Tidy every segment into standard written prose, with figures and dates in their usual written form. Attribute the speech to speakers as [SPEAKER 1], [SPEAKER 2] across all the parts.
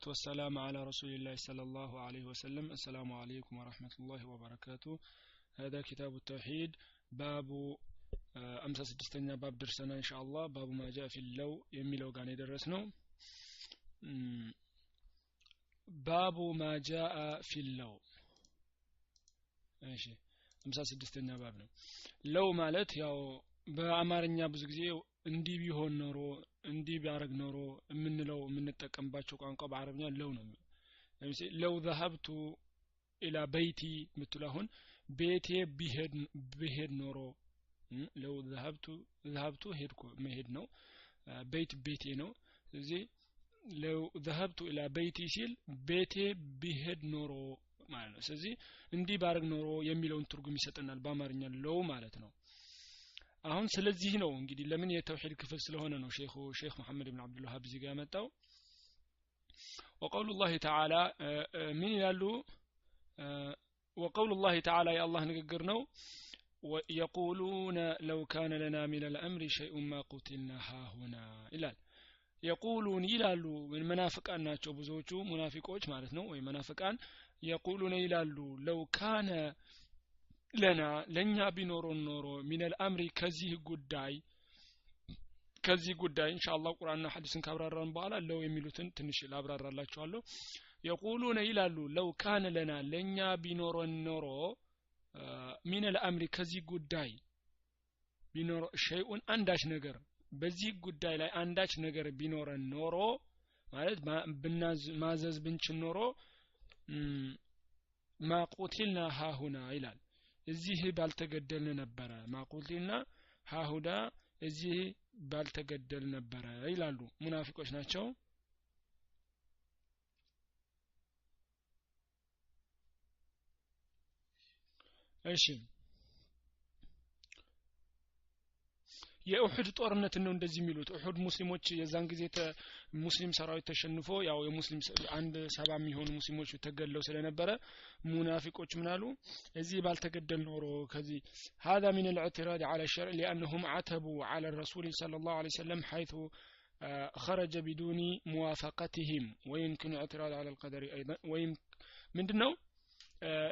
[SPEAKER 1] والسلام على رسول الله صلى الله عليه وسلم. السلام عليكم ورحمة الله وبركاته. هذا كتاب التوحيد باب 56 باب درسنا إن شاء الله. باب ما جاء في اللو يميلو قاعد يدرسنا. باب ما جاء في اللو ماشي 56 باب ነው። ለው ማለት ያው በአማርኛ ብዙ ጊዜ እንዲህ ቢሆን ኖሮ እንዲህ ቢያረግ ኖሮ የምንጠቀምባቸው ቋንቋ በአረብኛ ለው ነው። ለምሳሌ ለው ذهبت الى بيتي ምትላሁን ቤቴ ቢሄድ ኖሮ ለው ذهبت ሄድኩ መሄድ ነው። ቤቴ ነው። ስለዚህ ለው ذهبت الى بيتي ሲል ቤቴ ቢሄድ ኖሮ ማለት ነው። ስለዚህ እንዲህ ባረግ ኖሮ የሚለውን ትርጉም ይሰጠናል በአማርኛ ለው ማለት ነው። አሁን ስለዚህ ነው እንግዲህ ለምን የተውሂድ ክፍል ስለሆነ ነው ሼክ መሐመድ ኢብኑ አብዱል ወሃብ እዚህ ጋር መጣው። وقول الله تعالى من ይላሉ وقول الله تعالى يا الله ንግግር ነው። ويقولون لو كان لنا من الامر شيء ما قتلنا ها هنا ይላል። يقولون ይላሉ መናፍቃን ናቸው ብዙዎቹ ሙናፊቆች ማለት ነው ወይ መናፍቃን يقولون ይላሉ لو كان ለኛ ቢኖረን ኖሮ من الامر ከዚህ ጉዳይ ኢንሻአላህ ቁርአንና ሐዲስን ካብራራን በኋላ ለው የሚሉትን ትንሽ ላብራራላችኋለሁ። يقولون ይላሉ لو كان لنا ለኛ ቢኖረን ኖሮ من الامر ከዚህ ጉዳይ ቢኖር شيء አንዳች ነገር በዚህ ጉዳይ ላይ አንዳች ነገር ቢኖረን ኖሮ ማለት ማዘዝ ብንችል ኖሮ ማቁቲልና ሃሁና ይላል እዚህ ባልተገደልን ነበር። ማቁቲልና ሃሁዳ እዚህ ባልተገደል ነበር ይላሉ። ሙናፊቆች ናቸው። እሺ የኡሁድ ጦርነት ነው እንደዚህ የሚሉት። ኡሁድ ሙስሊሞች የዛን ጊዜ ሙስሊም ሰራዊት ተሸንፎ ያው የሙስሊም አንድ 70 የሚሆኑ ሙስሊሞች ተገለው ስለነበረ ሙናፊቆች ምናሉ እዚህ ባልተገደል ኖሮ ከዚህ هذا من الاعتراض على الشرع لانهم عتبوا على الرسول صلى الله عليه وسلم حيث خرج بدون موافقتهم ويمكن اعتراض على القدر ايضا ምንድነው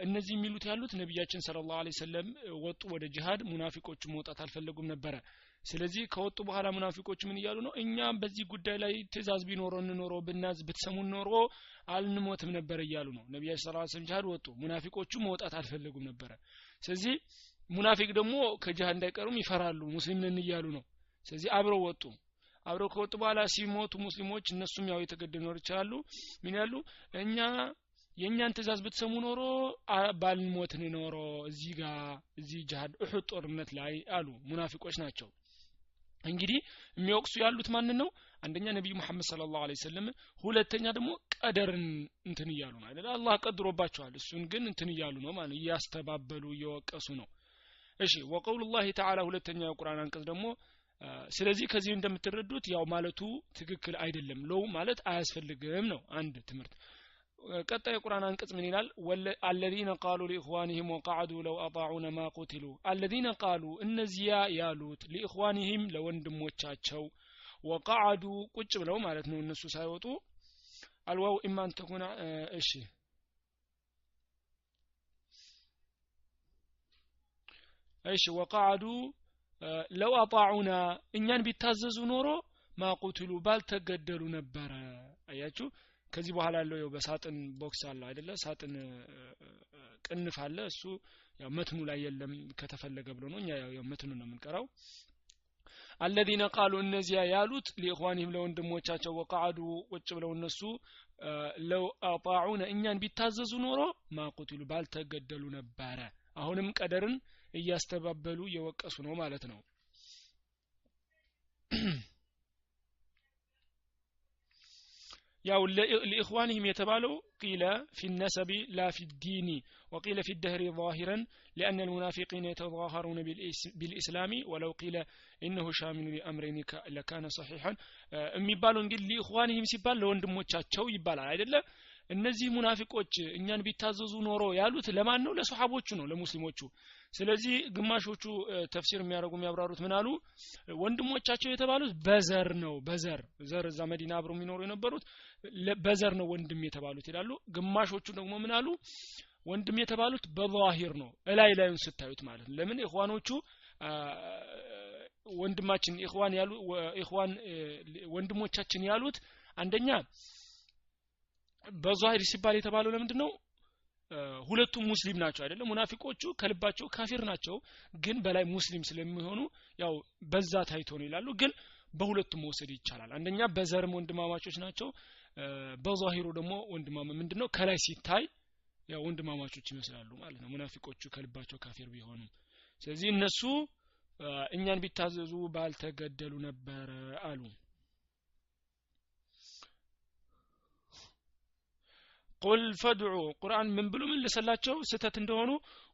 [SPEAKER 1] እነዚህ የሚሉት ያሉት ነብያችን ሰለላሁ ዐለይሂ ወሰለም ወጡ ወደ ጂሃድ ሙናፊቆች መውጣት አልፈለጉም ነበር። ስለዚህ ከወጡ በኋላ ሙናፊቆች ምን ይያሉ ነው እኛም በዚህ ጉዳይ ላይ ትእዛዝ ቢኖረን ኖሮ ብናዝ ብትሰሙን ኖሮ አልንሞትም ነበር ይያሉ ነው። ነብያችን ሰለላሁ ዐለይሂ ወሰለም ጂሃድ ወጡ ሙናፊቆቹ መውጣት አልፈለጉም ነበር። ስለዚህ ሙናፊቅ ደግሞ ከጂሃድ እንዳይቀሩም ይፈራሉ ሙስሊም ነን ይያሉ ነው። ስለዚህ አብረው ወጡ። አብረው ከወጡ በኋላ ሲሞቱ ሙስሊሞች እነሱም ያው የተገደሉ ነው ይችላሉ። ምን ያሉ እኛ የኛን ትእዛዝ ብትሰሙ ኖሮ ባልሞትን ኖሮ እዚህ ጂሃድ ኡሁድ ጦርነት ላይ አሉ። ሙናፊቆች ናቸው። እንግዲህ የሚወቅሱ ያሉት ማን ነው? አንደኛ ነብዩ መሐመድ ሰለላሁ ዐለይሂ ወሰለም፣ ሁለተኛ ደግሞ ቀደርን እንትን ይያሉ ነው አይደል? አላህ ቀድሮባቸዋል። እሱን ግን እንትን ይያሉ ነው ማለት ያስተባበሉ እየወቀሱ ነው። እሺ وقول الله تعالى ሁለተኛ የቁርአን አንቀጽ ደግሞ ስለዚህ ከዚህ እንደምትረዱት ያው ማለቱ ትክክል አይደለም። ለው ማለት አያስፈልግም ነው አንድ ትምህርት። ቀጣይ የቁርአን አንቀጽ ምን ይላል? الذين قالوا لاخوانهم وقعدوا لو اطاعونا ما قتلوا الذين قالوا እነዚያ ያሉት لاخوانهم ለወንድሞቻቸው وقعدوا ቁጭ ብለው ማለት ነው እነሱ ሳይወጡ አልዋው ኢማን ተኩና እሺ وقعدوا لو اطاعونا እኛን ቢታዘዙ ኖሮ ما قتلوا ባልተገደሉ ነበር። አያችሁ ከዚህ በኋላ ያለው በሳጥን ቦክስ አለ አይደለ? ሳጥን ቅንፍ አለ። እሱ ያው መትኑ ላይ የለም ከተፈለገ ብሎ ነው። እኛ ያው መትኑ ነው የምንቀራው። الذين قالوا እነዚያ ያሉት ለኢኽዋኒህም ለወንድሞቻቸው وقعدوا ቁጭ ብለው እነሱ لو اطاعونا እኛን ቢታዘዙ ኖሮ ማቁትሉ ባልተገደሉ ነበር። አሁንም ቀደርን እያስተባበሉ የወቀሱ ነው ማለት ነው። ያው ለኢኽዋኒህም የተባለው قيل في النسب لا في الدين وقيل في الدهر ظاهرا لأن المنافقين يتظاهرون بالإسلام ولو قيل إنه شامل لأمرين لكان صحيحا የሚባለው እንግዲህ ለኢኽዋኒህም ሲባል ለወንድሞቻቸው ይባላል አይደለ? እነዚህ ሙናፊቆች እኛን ቢታዘዙ ኖሮ ያሉት ለማን ነው ለሱሐቦቹ ነው ለሙስሊሞቹ ስለዚህ ግማሾቹ ተፍሲር የሚያብራሩት ምን አሉ ወንድሞቻቸው የተባሉት በዘር ነው በዘር እዛ መዲና አብረው የሚኖሩ የነበሩት በዘር ነው ወንድም የተባሉት ይላሉ ግማሾቹ ደግሞ ምን አሉ ወንድም የተባሉት በዛሂር ነው ላይን ስታዩት ማለት ነው ለምን ኢኽዋኖቹ ወንድማችን ኢኽዋን ወንድሞቻችን ያሉት አንደኛ በዛሂር ሲባል የተባለው ለምንድነው ሁለቱም ሙስሊም ናቸው አይደለም ሙናፊቆቹ ከልባቸው ካፊር ናቸው ግን በላይ ሙስሊም ስለሚሆኑ ያው በዛ ታይቶ ነው ይላሉ ግን በሁለቱም መውሰድ ይቻላል አንደኛ በዘርም ወንድማማቾች ናቸው በዛሂሩ ደግሞ ምንድነው ከላይ ሲታይ ያው ወንድማማቾች ይመስላሉ ማለት ነው ሙናፊቆቹ ከልባቸው ካፊር ቢሆኑ ስለዚህ እነሱ እኛን ቢታዘዙ ባልተገደሉ ነበር አሉ قل فادعوا قرآن من بلو من لسلاچو ستت እንደሆኑ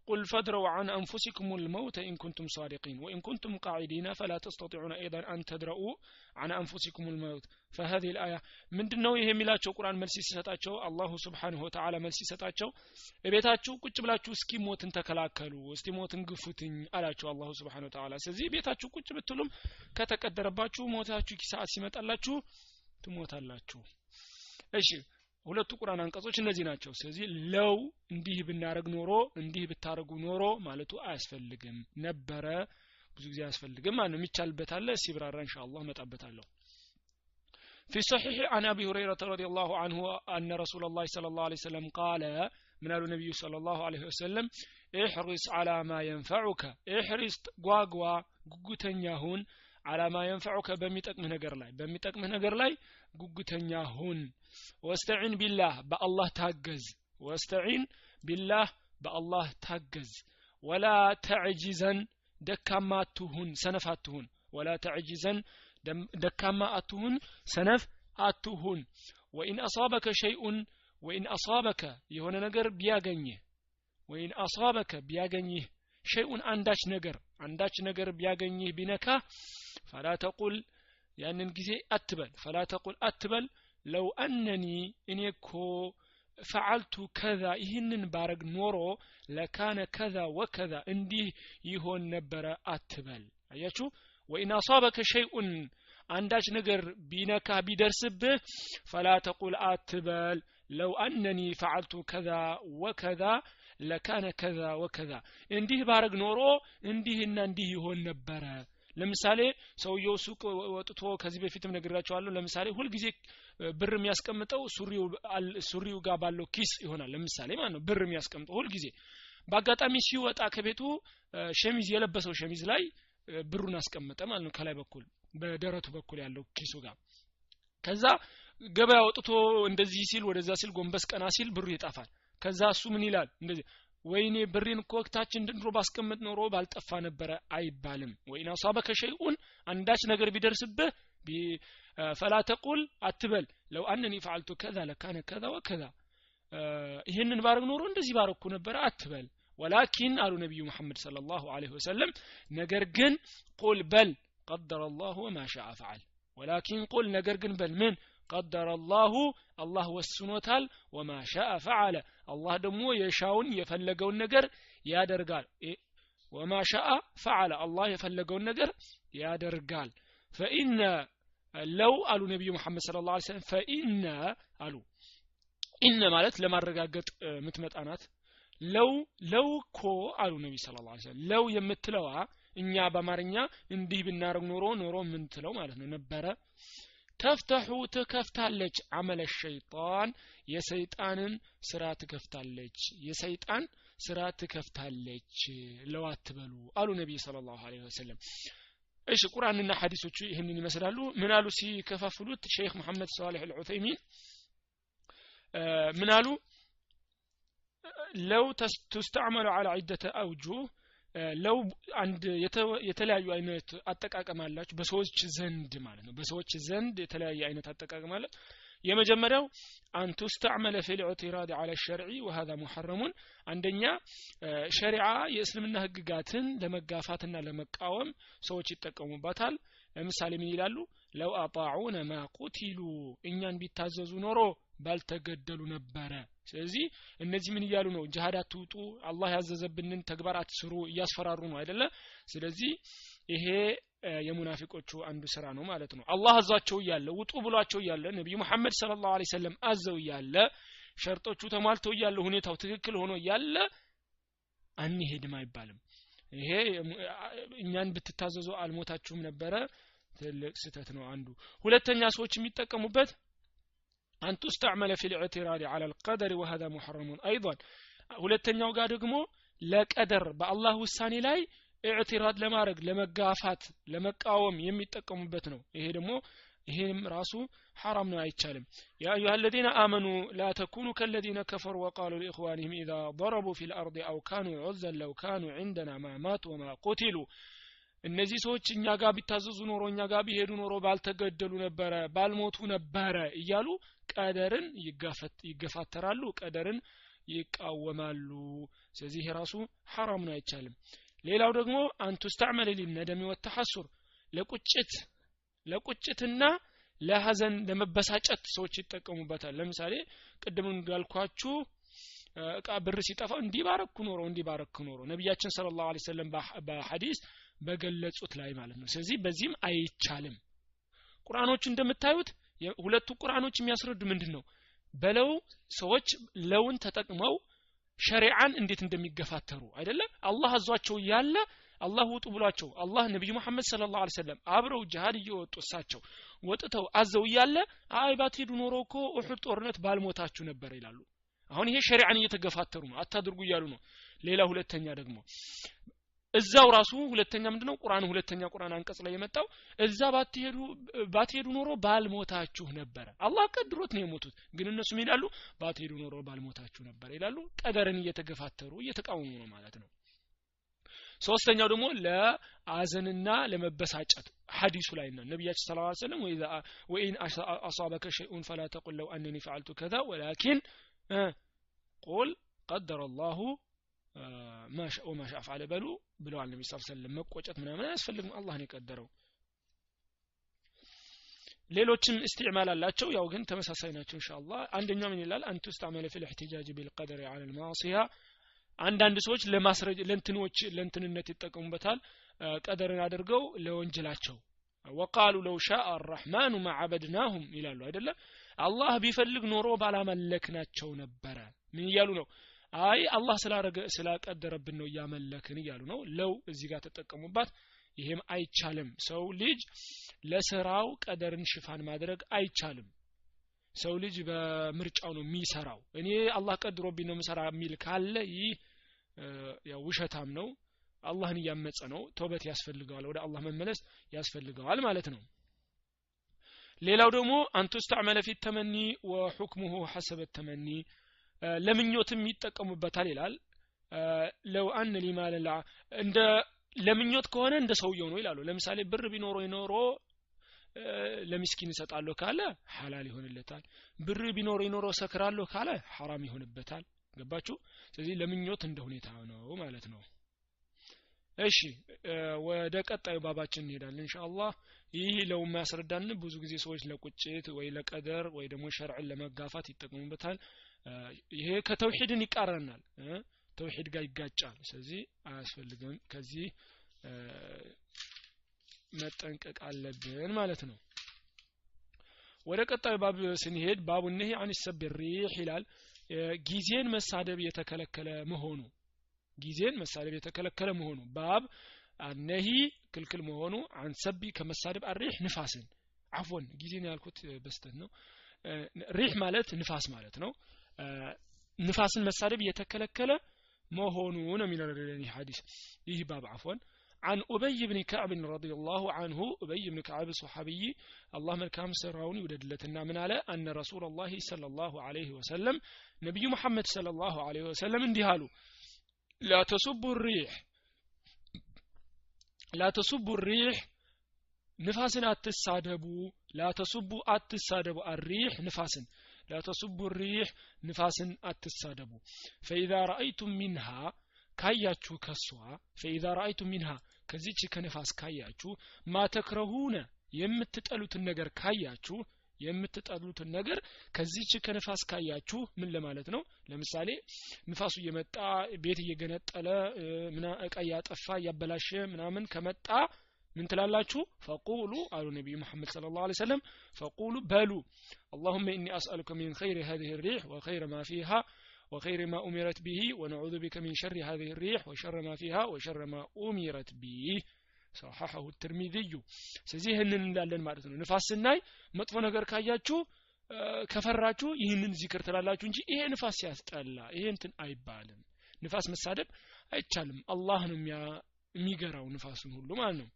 [SPEAKER 1] قل فادروا عن انفسكم الموت ان كنتم صادقين وان كنتم قاعدين فلا تستطيعون ايضا ان تدرؤوا عن انفسكم الموت فهذه الايه ምንድነው ይሄ የሚላቸው ቁርአን መልስ ሲሰጣቸው አላሁ Subhanahu Wa Ta'ala መልስ ሲሰጣቸው ቤታችሁ ቁጭ ብላችሁ እስኪ ሞትን ተከላከሉ እስቲ ሞትን ግፉትኝ አላቸው አላሁ Subhanahu Wa Ta'ala ስለዚህ ቤታችሁ ቁጭ ብትሉም ከተቀደረባችሁ ሞታችሁ ሰዓት ሲመጣላችሁ ትሞታላችሁ እሺ ሁለቱ ቁርአን አንቀጾች እነዚህ ናቸው ስለዚህ ለው እንዲህ ብናረግ ኖሮ እንዲህ ብታረጉ ኖሮ ማለቱ አያስፈልግም ነበረ ብዙ ጊዜ አያስፈልግም ማንም ይቻልበት አለ ሲብራራ ኢንሻአላህ መጣበታለሁ في صحيح عن ابي هريره رضي الله عنه ان رسول الله صلى الله عليه وسلم قال من النبي صلى الله عليه وسلم احرص على ما ينفعك احرص غواغوا ጉጉተኛሁን على ما ينفعك በሚጠቅምህ ነገር ላይ ጉጉተኛሁን واستعين بالله بالله ታገዝ واستعين بالله بالله ታገዝ ولا تعجزا دكما اتهون سنف اتهون ولا تعجزا دكما اتهون سنف اتهون وان اصابك شيء وان اصابك የሆነ ነገር ቢያገኝህ وان اصابك ቢያገኝህ شيء አንዳች ነገር ቢያገኝህ ቢነካ فلا تقل ያንን ጊዜ አትበል فلا تقل አትበል لو انني انيكو فعلت كذا ይህንን ባረግ ኖሮ لكان كذا وكذا እንዲህ ይሆን ነበር አትበል አያችሁ وان اصابك شيء አንዳች ነገር ቢነካ ቢደርስብህ فلا تقل አትበል لو انني فعلت كذا وكذا لكان كذا وكذا እንዲህ ባረግ ኖሮ እንዲህና እንዲህ ይሆን ነበር ለምሳሌ ሰውየው ሱቅ ወጥቶ ከዚህ በፊትም ነግራቸዋለሁ ለምሳሌ ሁሉ ጊዜ ብር የሚያስቀምጠው ሱሪው ጋር ባለው ኪስ ይሆናል ለምሳሌ ማለት ነው ብር የሚያስቀምጠው ሁሉ ጊዜ በአጋጣሚ ሲወጣ ከቤቱ ሸሚዝ የለበሰው ሸሚዝ ላይ ብሩን አስቀመጠ ማለት ነው ከላይ በኩል በደረቱ በኩል ያለው ኪሱ ጋር ከዛ ገበያ ወጥቶ እንደዚህ ሲል ወደዛ ሲል ጎንበስ ቀና ሲል ብሩ ይጣፋል ከዛ እሱ ምን ይላል እንደዚህ ወይኔ ብሬን ኮክታችን ድንድሮ ባስቀምጥ ኖሮ ባልጠፋ ነበር አይባልም ወይና አሳበከ ሸይኡን አንዳች ነገር ቢደርስብህ فلا تقول አትበል لو انني فعلت كذا لكان كذا وكذا ይሄንን ባረግ ኖሮ እንደዚህ ባረኩ ነበር አትበል ولكن አሉ ነብዩ መሐመድ ሰለላሁ ዐለይሂ ወሰለም ነገር ግን قل بل قدر الله وما شاء فعل ولكن قل ነገር ግን በል ምን قدر الله ወስኖታል وما شاء فعل الله ደግሞ የሻውን የፈለገውን ነገር ያደርጋል وما شاء فعل الله የፈለገውን ነገር ያደርጋል فإن لو አሉ ነብዩ መሐመድ ሰለላሁ ዐለይሂ ወሰለም فإن አሉ ኢነ ማለት ለማረጋገጥ ምትመጣናት ለው ኮ አሉ ነብዩ ሰለላሁ ዐለይሂ ወሰለም ለው የምትለዋ እኛ በአማርኛ እንዲህ ብናረግ ኖሮ ምን ትለው ማለት ነው ነበረ ተፍተሑ ተከፍታለች አመለ ሸይጣን የሰይጣንን ስራ ትከፍታለች የሰይጣን ስራ ትከፍታለች ለዋት በሉ አሉ ነብዩ ሰለላሁ ዐለይሂ ወሰለም እሺ ቁርአንና ሐዲሶቹ ይሄንን ይመስላሉ ምን አሉ ሲከፋፍሉት ሼክ መሐመድ ሷሊህ አልዑተይሚን ምን አሉ لو تستعمل على عدة أوجه لو عند የተለያዩ አይነት አጠቃቀም አላችሁ በሰዎች ዘንድ ማለት ነው በሰዎች ዘንድ የተለያየ አይነት አጠቃቀም አለ የመጀመሪያው أن تستعمل في الاعتراض على الشرع وهذا محرم አንደኛ ሸሪዓ የእስልምና ህግጋትን ለመጋፋትና ለመቃወም ሰዎች ይጠቀሙባታል ለምሳሌ ምን ይላሉ لو اطاعون ما قتلوا እኛን ቢታዘዙ ኖሮ ባልተገደሉ ነበረ ስለዚህ እነዚህ ምን ይያሉ ነው ጂሃድ አትውጡ አላህ ያዘዘብንን ተግባር አትስሩ እያስፈራሩ ነው አይደለ ስለዚህ ይሄ የሙናፊቆቹ አንዱ ስራ ነው ማለት ነው አላህ አዛቸው ይያለ ውጡ ብሏቸው ይያለ ነብዩ መሐመድ ሰለላሁ ዐለይሂ ወሰለም አዘው ይያለ ሸርጦቹ ተሟልተው ይያለ ሁኔታው ትክክል ሆኖ ይያለ አንሄድም አይባልም ይሄ እኛን ብትታዘዙ አልሞታችሁም ነበረ ትልቅ ስህተት ነው አንዱ ሁለተኛ ሰዎች የሚጠቀሙበት አንተ استعمل في الاعتراض على القدر وهذا محرم ايضا ሁለተኛው ጋር ደግሞ ለቀደር በአላህ ውሳኔ ላይ ኢዕቲራድ ለማድረግ ለመጋፋት ለመቃወም የሚጠቀሙበት ነው ይሄ ደግሞ ይሄም ራሱ حرام ነው አይቻልም يا ايها الذين امنوا لا تكونوا كالذين كفروا وقالوا لاخوانهم اذا ضربوا في الارض او كانوا عزا لو كانوا عندنا ما ماتوا وما قتلوا እነዚህ ሰዎች እኛ ጋር ቢታዘዙ ኖሮ እኛ ጋር ቢሄዱ ኖሮ ባልተገደሉ ነበረ ባልሞቱ ነበረ እያሉ ቀደርን ይገፋተራሉ ቀደርን ይቃወማሉ ስለዚህ ራሱ حرام ነው አይቻልም ሌላው ደግሞ አንቱ استعمل للندم والتحسر ለቁጭትና ለሐዘን ለመበሳጨት ሰዎች ይጠቀሙበታል ለምሳሌ ቅድም እንዳልኳችሁ እቃ ብር ሲጠፋ እንዲባረኩ ኖሮ ነብያችን ሰለላሁ ዐለይሂ ወሰለም በሐዲስ በገለጹት ላይ ማለት ነው ስለዚህ በዚህም አይቻልም ቁርአኖች እንደምታዩት ሁለቱ ቁርአኖች የሚያስረዱ ምንድነው በለው ሰዎች ለውን ተጠቅመው ሸሪዓን እንዴት እንደሚገፋተሩ አይደለ አላህ አዟቸው ያለ አላህ ውጡ ብሏቸው አላህ ነብዩ መሐመድ ሰለላሁ ዐለይሂ ወሰለም አብረው ጂሃድ እየወጡ እሳቸው ወጥተው አዘው ያለ አይ ባትሄዱ ኖሮ እኮ ኡሁድ ጦርነት ባልሞታችሁ ነበር ይላሉ አሁን ይሄ ሸሪዓን እየተገፋተሩ ነው አታድርጉ ይያሉ ነው ሌላ ሁለተኛ ደግሞ እዛው ራሱ ሁለተኛ ምንድነው ሁለተኛ ቁርአን አንቀጽ ላይ የመጣው እዛ ባትሄዱ ኖሮ ባልሞታችሁ ነበር አላህ ቀድሮት ነው የሞቱት ግን እነሱ ምን ይላሉ ባትሄዱ ኖሮ ባልሞታችሁ ነበር ይላሉ ቀደርን እየተገፋተሩ እየተቃወሙ ነው ማለት ነው ሶስተኛው ደግሞ ለአዘንና ለመበሳጨት ሐዲሱ ላይ ነው ነብያችን ሰለላሁ ዐለይሂ ወሰለም ወኢን አሳበከ ሸይኡን فلا تقل لو انني فعلت كذا ولكن قل قدر الله ما شاء وما شاء فعل ብለዋል ነብዩ ሰለላሁ ዐለይሂ ወሰለም መቆጨት ምናምን አያስፈልግም አላህ ነው የቀደረው ሌሎችም استعمال አላቸው ያው ግን ተመሳሳይ ናቸው ኢንሻአላህ አንደኛው ምን ይላል አንተ استعمل في الاحتجاج بالقدر على المعصيه አንዳንድ ሰዎች ለማስረጅ ለእንትንነት ይጠቀሙበታል ቀደርን አድርገው ለወንጀላቸው وقالوا لو شاء الرحمن ما عبدناهم ይላሉ አይደለ አላህ ቢፈልግ ኖሮ ባላመለክናቸው ነበር ምን ይያሉ ነው አይ አላህ ስላቀደረብን ነው ያመለክን ይያሉ ነው ለው እዚህ ጋር ተጠቀሙባት ይሄም አይቻልም ሰው ልጅ ለስራው ቀደርን ሽፋን ማድረግ አይቻልም ሰው ልጅ በምርጫው ነው የሚሰራው እኔ አላህ ቀድሮብኝ ነው መሰራ የሚል ካለ ይህ ያው ውሸታም ነው አላህን ያመጸ ነው ተውበት ያስፈልገዋል ወደ አላህ መመለስ ያስፈልገዋል ማለት ነው ሌላው ደግሞ አንተ استعمل في التمني وحكمه حسب التمني ለምኞትም ይጠቀሙበታል ይላል ለው አን ሊማል እንደ ለምኞት ከሆነ እንደ ሰውየው ነው ይላሉ ለምሳሌ ብር ቢኖረው ለሚስኪን ይሰጣሉ ካለ ሐላል ይሆንለታል ብር ቢኖረው ሰክራለሁ ካለ حرام ይሆንበታል ገባችሁ ስለዚህ ለምኞት እንደ ሁኔታ ነው ማለት ነው እሺ ወደ ቀጣዩ ባባችን እንሄዳለን ኢንሻአላህ ይህ ለው ማስረዳን ብዙ ጊዜ ሰዎች ለቁጭት ወይ ለቀደር ወይ ደግሞ ሸርዕን ለመጋፋት ይጠቀሙበታል ይሄ ከተውሂድን ይቃረናል ተውሂድ ጋር ይጋጫል ስለዚህ አያስፈልግም ከዚህ መጠንቀቅ አለብን ማለት ነው ወደ ቀጣዩ ባብ ስንሄድ ባቡ ነህ عن السب الريح ይላል ጊዜን መሳደብ የተከለከለ መሆኑ ባብ አነሂ ክልክል መሆኑ عن سب ከመሳደብ الريح ንፋስን عفوا ጊዜን ያልኩት በስተት ነው ሪህ ማለት ንፋስ ማለት ነው ንፋስን መሳደብ የተከለከለ መሆኑ ነው የሚነግረን ሐዲስ ይህ ባብ عفوا عن أبي بن كعب رضي الله عنه أبي بن كعب صحابي الله ملكام سراون يوددلتنا من على أن رسول الله صلى الله عليه وسلم نبي محمد صلى الله عليه وسلم اندهالو لا تسبوا الريح نفاسن لا تسبوا الريح نفاسن لا تسبوا الريح نفاسن أتسادبوا فإذا رأيتم منها كاياتشو كسوا فإذا رأيتم منها كزيتش كنفاس كاياتشو ما تكرهون يمتتقلوت النجر كاياتشو የምትጠሉትን ነገር ከዚህች ከንፋስ ካያችሁ ምን ለማለት ነው ለምሳሌ ንፋሱ እየመጣ ቤት እየገነጠለ እቃ ያጠፋ ያበላሸ ምናምን ከመጣ ምን ትላላችሁ ፈቁሉ አሉ ነብዩ መሐመድ ሰለላሁ ዐለይሂ ወሰለም ፈቁሉ በሉ اللهم اني اسالك من خير هذه الريح وخير ما فيها وخير ما أمرت به ونعوذ بك من شر هذه الريح وشر ما فيها وشر ما أمرت به صححه الترمذي ስለዚህ ይሄንን እንዳለን ማለት ነው ንፋስ ስናይ መጥፎ ነገር ካያችሁ ከፈራችሁ ይሄንን ዚክር ትላላችሁ እንጂ ይሄ ንፋስ ያስጠላ ይሄ እንትን አይባልም ንፋስ መሳደብ አይቻልም አላህ ነው የሚገራው ንፋሱን ሁሉ ማለት ነው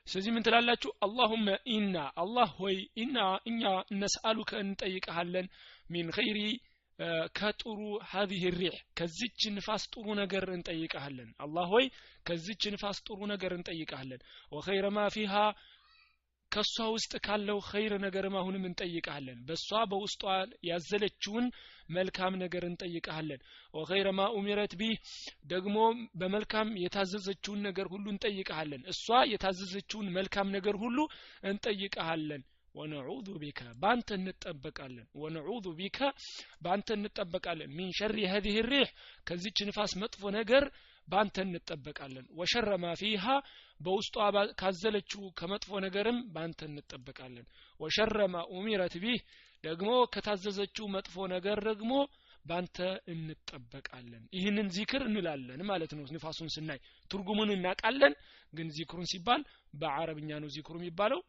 [SPEAKER 1] ስለዚህ ምን ትላላችሁ اللهم إنا الله ሆይ إنا እኛ نسألك እንጠይቀሃለን من خير ከጥሩ هذه الريح ከዚች ንፋስ ጥሩ ነገር እንጠይቀሃለን አላህ ሆይ ከዚች ንፋስ ጥሩ ነገር እንጠይቀሃለን وخير ما فيها ከሷ ውስጥ ካለው ኸይር ነገር ማሁንም እንጠይቀሃለን በሷ በውስጧ ያዘለችውን መልካም ነገር እንጠይቀሃለን وخير ما أمرت به ደግሞ በመልካም የታዘዘችውን ነገር ሁሉ እንጠይቀሃለን እሷ የታዘዘችውን መልካም ነገር ሁሉ እንጠይቀሃለን ونعوذ بك بانت نتطبقالن ونعوذ بك بانت نتطبقالن من شر هذه الريح ከዚች ንፋስ መጥፎ ነገር ባንተ እንጠበቃለን وشر ما فيها በውስጧ ካዘለችው ከመጥፎ ነገርም ባንተ እንጠበቃለን وشر ما أمرت به ደግሞ ከታዘዘችው መጥፎ ነገር ደግሞ ባንተ እንጠበቃለን ይህንን ዚክር እንላለን ማለት ነው ንፋሱን ስናይ ትርጉሙን እናቃለን ግን ዚክሩን ሲባል በአረብኛ ነው ዚክሩ የሚባለው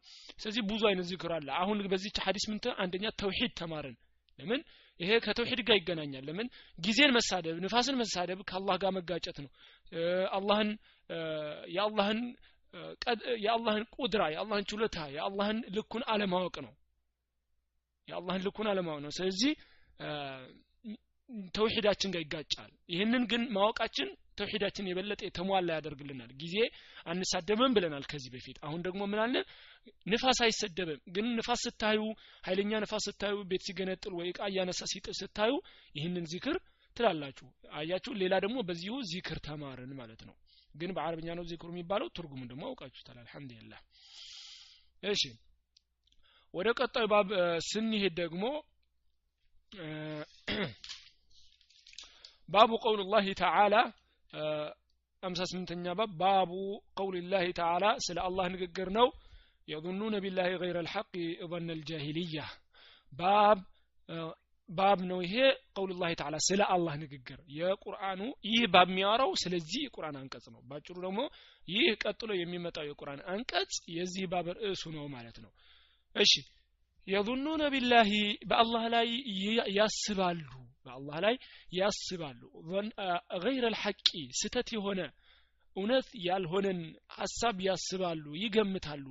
[SPEAKER 1] ስለዚህ ብዙ አይነት ዚክር አለ አሁን በዚህ ሐዲስ ምን አንደኛ ተውሂድ ተማረን ለምን ይሄ ከተውሂድ ጋር ይገናኛል ለምን ጊዜን መሳደብ ንፋስን መሳደብ ከአላህ ጋር መጋጨት ነው የአላህን ቁድራ የአላህን ችሎታ የአላህን ልኩን አለማወቅ ነው ስለዚህ ተውሂዳችን ጋር ይጋጫል ይሄንን ግን ማወቃችን ተውሂዳችን የበለጠ የተሟላ ያደርግልናል ጊዜ አንሳደብም ብለናል ከዚህ በፊት አሁን ደግሞ ምን አለ ንፋስ አይሰደብም ግን ንፋስ ስታዩ ኃይለኛ ንፋስ ስታዩ ቤት ሲገነጥል ወይ ቃ ያነሳ ሲጥል ስታዩ ይሄንን ዚክር ትላላችሁ አያችሁ ሌላ ደግሞ በዚሁ ዚክር ተማረን ማለት ነው ግን በአረብኛ ነው ዚክሩ የሚባለው ትርጉሙን ደግሞ አውቃችሁታል አልহামዱሊላህ እሺ ወደ ቀጣዩ ባብ ስንሄድ ደግሞ باب قول الله تعالى 58ኛ باب قول الله تعالى ስለ አላህ ንግግር ነው يظنون بالله غير الحق ظن الجاهليه باب ነው ይሄ قول الله تعالى ስለ አላህ ንግግር የቁርአኑ ይህ ባብ የሚያወራው ስለዚህ የቁርአን አንቀጽ ነው ባጭሩ ደግሞ ይህ ቀጥሎ የሚመጣው የቁርአን አንቀጽ የዚህ ባብ ርዕሱ ነው ማለት ነው እሺ يظنون بالله بالله ላይ ያስባሉ በአላህ ላይ ያስባሉ غير الحق ስተት የሆነ እውነት ያልሆነን ሐሳብ ያስባሉ ይገምታሉ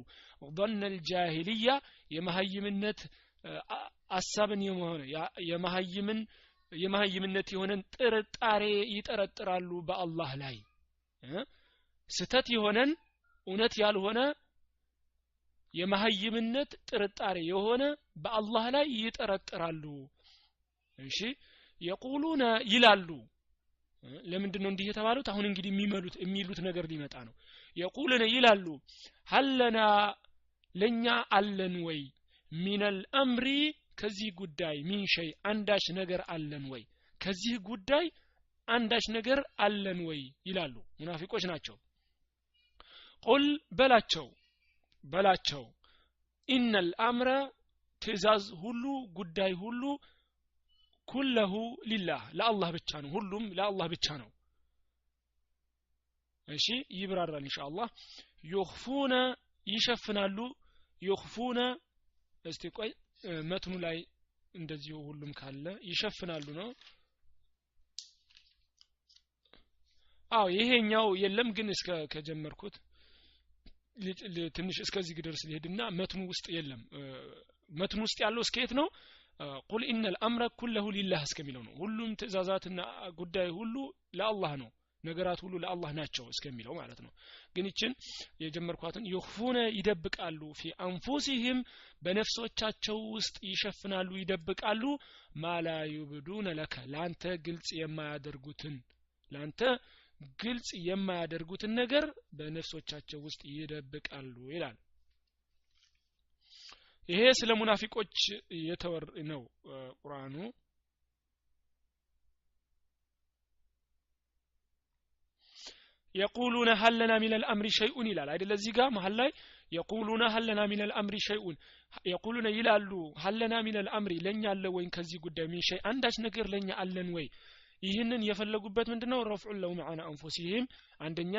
[SPEAKER 1] ظن الجاهليه የመሃይምነት ሐሳብን የሆነ የመሃይምነት የሆነን ጥርጣሬ ይጠረጥራሉ በአላህ ላይ ስተት የሆነን እውነት ያልሆነ የመሃይምነት ጥርጣሬ የሆነ በአላህ ላይ ይጠረጥራሉ እሺ يقولون ይላሉ ለምንድነው እንዲህ የተባሉት አሁን እንግዲህ የሚሉት ነገር ሊመጣ ነው يقولون ይላሉ ሀለና ለኛ አለን ወይ من الامر ከዚህ ጉዳይ ምን ሸይ አንዳች ነገር አለን ወይ ከዚህ ጉዳይ አንዳች ነገር አለን ወይ ይላሉ ሙናፊቆች ናቸው ቁል በላቸው ان الامر ትእዛዝ ሁሉ ጉዳይ ሁሉ ኩለሁ ሊላህ ለአላህ ብቻ ነው ሁሉም ለአላህ ብቻ ነው እሺ ይብራራል ኢንሻአላህ يخفون ይሸፍናሉ يخفون እስቲ ቆይ መትኑ ላይ እንደዚሁ ሁሉም ካለ ይሸፍናሉ ነው አው ይሄኛው የለም ግን እስከ ከጀመርኩት ትንሽ እስከዚህ ድረስ ሊሄድና መትኑ ውስጥ የለም መትኑ ውስጥ ያለው እስከየት ነው قل ان الامر كله لله እስከሚለው ነው ሁሉም ትእዛዛትና ጉዳይ ሁሉ ለአላህ ነው ነገራት ሁሉ ለአላህ ናቸው እስከሚለው ማለት ነው ግን እቺን የጀመርኳትን يخفون ይደብቃሉ في انفسهم በነፍሶቻቸው ውስጥ ይሸፍናሉ ይደብቃሉ ማላ ይብዱን ለከ ላንተ ግልጽ የማያደርጉትን ነገር በነፍሶቻቸው ውስጥ ይደብቃሉ ይላል ይሄ ስለ ሙናፊቆች የተወር ነው ቁርአኑ يقولون هل لنا من الامر شيء ይላል አይደል እዚህ ጋር መሃል ላይ يقولون هل لنا من الامر شيء يقولون ይላሉ هل لنا من الامر ለኛ አለ ወይ ከዚህ ጉዳይ ምን شيء አንዳች ነገር ለኛ አለን ወይ ይህንን የፈለጉበት ምንድነው ረፍዑ ለው معنا انفسهم አንደኛ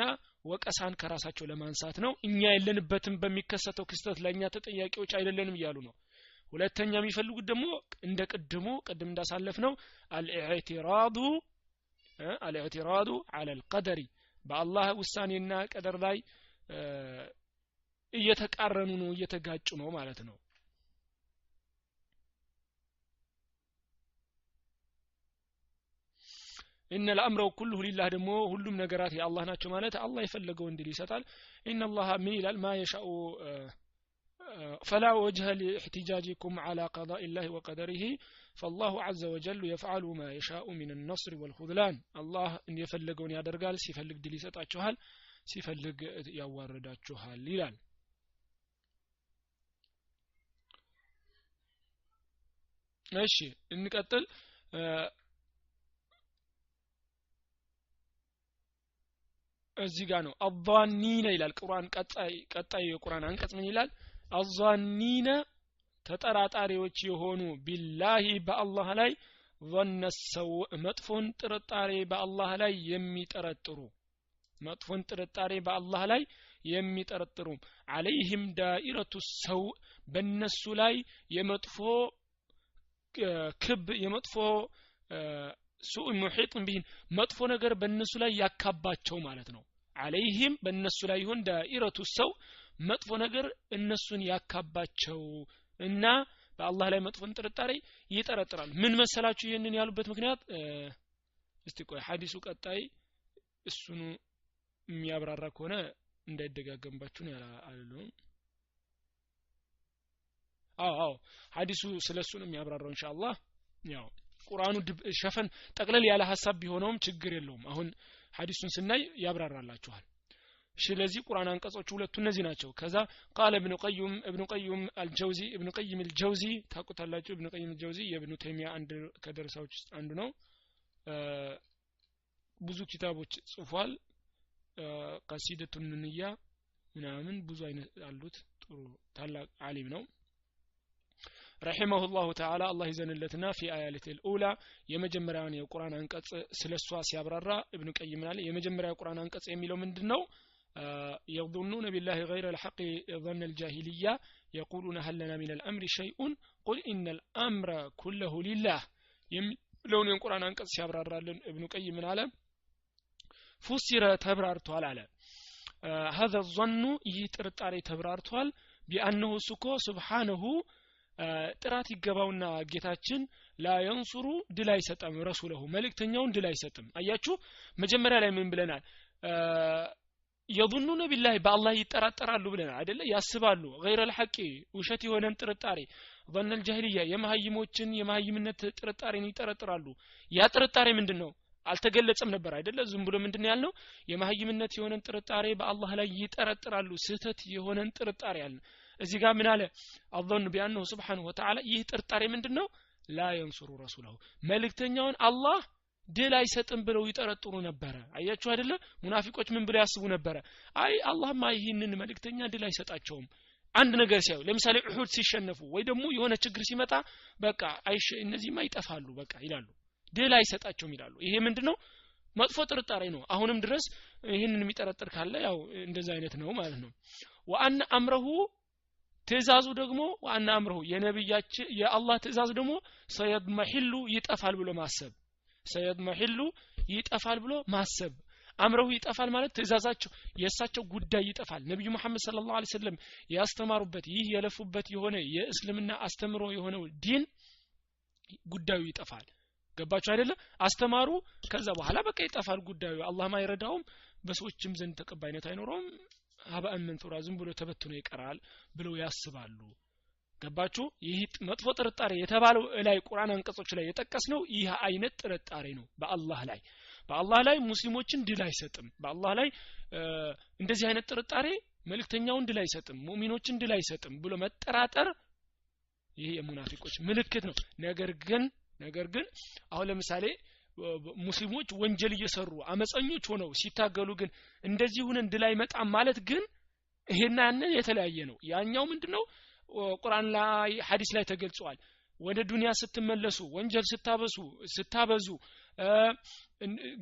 [SPEAKER 1] ወቀሳን ከራሳቸው ለማንሳት ነው እኛ የለንበትም በሚከሰተው ክስተት ለኛ ተጠያቂዎች አይደለንም ይያሉ ነው ሁለተኛ የሚፈልጉት ደግሞ እንደ ቅድም እንዳሳለፍነው الاعتراض على القدر በአላህ ውሳኔና ቀደር ላይ እየተቃረኑ ነው እየተጋጩ ነው ማለት ነው ان الامر كله لله ደግሞ ሁሉም ነገራት የአላህ ናቸው ማለት አላህ የፈለገው እንዲል ይሰጣል ان الله من ይላል ما يشاء فلا وجه لاحتجاجكم على قضاء الله وقدره فالله عز وجل يفعل ما يشاء من النصر والخذلان الله ان የፈለገውን ያደርጋል ሲፈልግ ድል ይሰጣችኋል ሲፈልግ ያዋርዳችኋል ይላል እሺ እንቀጥል እዚህ ጋር ነው አዛኒና ይላል ቁርአን ቀጣይ የቁርአን አንቀጽ ምን ይላል አዛኒና ተጠራጣሪዎች የሆኑ ቢላሂ በአላህ ላይ ظن السوء መጥፎን ጥርጣሬ በአላህ ላይ የሚጠረጥሩ መጥፎን ጥርጣሬ በአላህ ላይ የሚጠረጥሩ عليهم دائرة السوء በእነሱ ላይ የመጥፎ ክብ የመጥፎ ሱء محيط بهم መጥፎ ነገር በእነሱ ላይ ያካባቸው ማለት ነው عليهم በእነሱ ላይ ይሁን دائرة السوء መጥፎ ነገር እነሱን ያካባቸው እና በአላህ ላይ መጥፎን ጥርጣሬ ይጠረጥራሉ ምን መሰላችሁ ይሄንን ያሉበት ምክንያት እስቲ ቆይ ሐዲሱ ቀጣይ እሱኑ የሚያብራራ ከሆነ እንዳይደጋገምባችሁ ነው ያላልነው አዎ ሐዲሱ ስለሱ ነው የሚያብራራው ኢንሻአላህ ያው ቁርአኑ ሸፈን ጠቅለል ያለ ሐሳብ ቢሆነውም ችግር የለውም አሁን ሐዲሱን ስናይ ያብራራላችኋል ስለዚህ ቁርአን አንቀጾች ሁለቱ እነዚህ ናቸው ከዛ قال ابن قيم الجوزي ታቁታላችሁ ابن قيم الجوزي የኢብኑ ተይሚያ አንድ ከደረሳዎች ውስጥ አንዱ ነው ብዙ ኪታቦች ጽፏል ቀሲደቱን ንያ ምናምን ብዙ አይነት አሉት ጥሩ ታላቅ ዓሊም ነው رحمه الله تعالى الله يزنلتنا في آيات الأولى የመጀመሪያውን የቁርአን አንቀጽ ስለሷ ሲያብራራ ابن قيم ማለት የመጀመሪያው የቁርአን አንቀጽ የሚለው ምንድነው يظنون بالله غير الحق ظن الجاهلية يقولون هل لنا من الأمر شيء قل إن الأمر كله لله የሚለውን የቁርአን አንቀጽ ሲያብራራልን ابن قيم አለ فسر ተብራርቷል አለ هذا الظن ይጥርጣሬ ተብራርቷል بأنه سكو سبحانه ጥራት ይገባውና ጌታችን لا ينصر ድል አይሰጥም ረሱለሁ መልእክተኛውን ድል አይሰጥም አያችሁ መጀመሪያ ላይ ምን ብለናል يظنون بالله بالله ይጠራጠራሉ ብለናል አይደለ ያስባሉ غير الحق ውሸት የሆነን ጥርጣሬ ظن الجاهلية የመሃይምነት ጥርጣሬን ይጠረጥራሉ ያ ጥርጣሬ ምንድነው አልተገለጸም ነበር አይደለ ዝም ብሎ ምንድነው ያልነው የመሃይምነት የሆነን ጥርጣሬ በአላህ ላይ ይጠረጥራሉ ስህተት የሆነን ጥርጣሬ ያለ እዚህ ጋር ምን አለ አظن بانه سبحانه وتعالى ይህ ጥርጣሬ ምንድነው لا ينصر رسوله መልእክተኛውን አላህ ድል አይሰጥም ብለው ይጠረጥሩ ነበር አያችሁ አይደለ ሙናፊቆች ምን ብለው ያስቡ ነበር አይ አላህማ ይህንን መልእክተኛ ድል አይሰጣቸውም አንድ ነገር ሲያዩ ለምሳሌ ኡሁድ ሲሸነፉ ወይ ደግሞ የሆነ ችግር ሲመጣ በቃ እነዚህማ ይጠፋሉ በቃ ይላሉ ድል አይሰጣቸውም ይላሉ ይሄ ምንድነው መጥፎ ጥርጣሬ ነው አሁንም ድረስ ይህንን የሚጠረጥር ካለ ያው እንደዛ አይነት ነው ማለት ነው ወአን አምረሁ ትእዛዙ ደግሞ ወአን አምረሁ የነብያችን የአላህ ትእዛዝ ደግሞ ሰየድመሂሉ ይጠፋል ብሎ ማሰብ ሰየድመሂሉ ይጠፋል ብሎ ማሰብ አምረሁ ይጠፋል ማለት ትእዛዛቸው የእሳቸው ጉዳይ ይጠፋል ነብዩ መሐመድ ሰለላሁ ዐለይሂ ወሰለም ያስተማሩበት ይህ የለፉበት የሆነ የእስልምና አስተምሮ የሆነው ዲን ጉዳዩ ይጠፋል ገባችሁ አይደለ አስተማሩ ከዛ በኋላ በቃ ይጠፋል ጉዳዩ አላህም አይረዳውም በሰዎችም ዘንድ ተቀባይነት አይኖረውም ሀባን መንቱራ ዝም ብሎ ተበትኖ ይቀራል ብለው ያስባሉ ገባችሁ ይህ መጥፎ ጥርጣሬ የተባለው ላይ ቁርአን አንቀጾች ላይ የጠቀስነው ይህ አይነት ጥርጣሬ ነው በአላህ ላይ ሙስሊሞችን ድል አይሰጥም በአላህ ላይ እንደዚህ አይነት ጥርጣሬ መልእክተኛውን ድል አይሰጥም ሙእሚኖችን ድል አይሰጥም ብሎ መጠራጠር ይሄ የሙናፊቆች ምልክት ነው ነገር ግን አሁን ለምሳሌ ሙስሊሞች ወንጀል እየሰሩ አመፀኞች ሆነው ሲታገሉ ግን እንደዚህ ሆነ እንድላይ መጣም ማለት ግን ይሄና ያንን የተለያየ ነው ያኛው ምንድነው ቁርአን ላይ ሐዲስ ላይ ተገልጿል ወደ ዱንያ ስትመለሱ ወንጀል ስታበዙ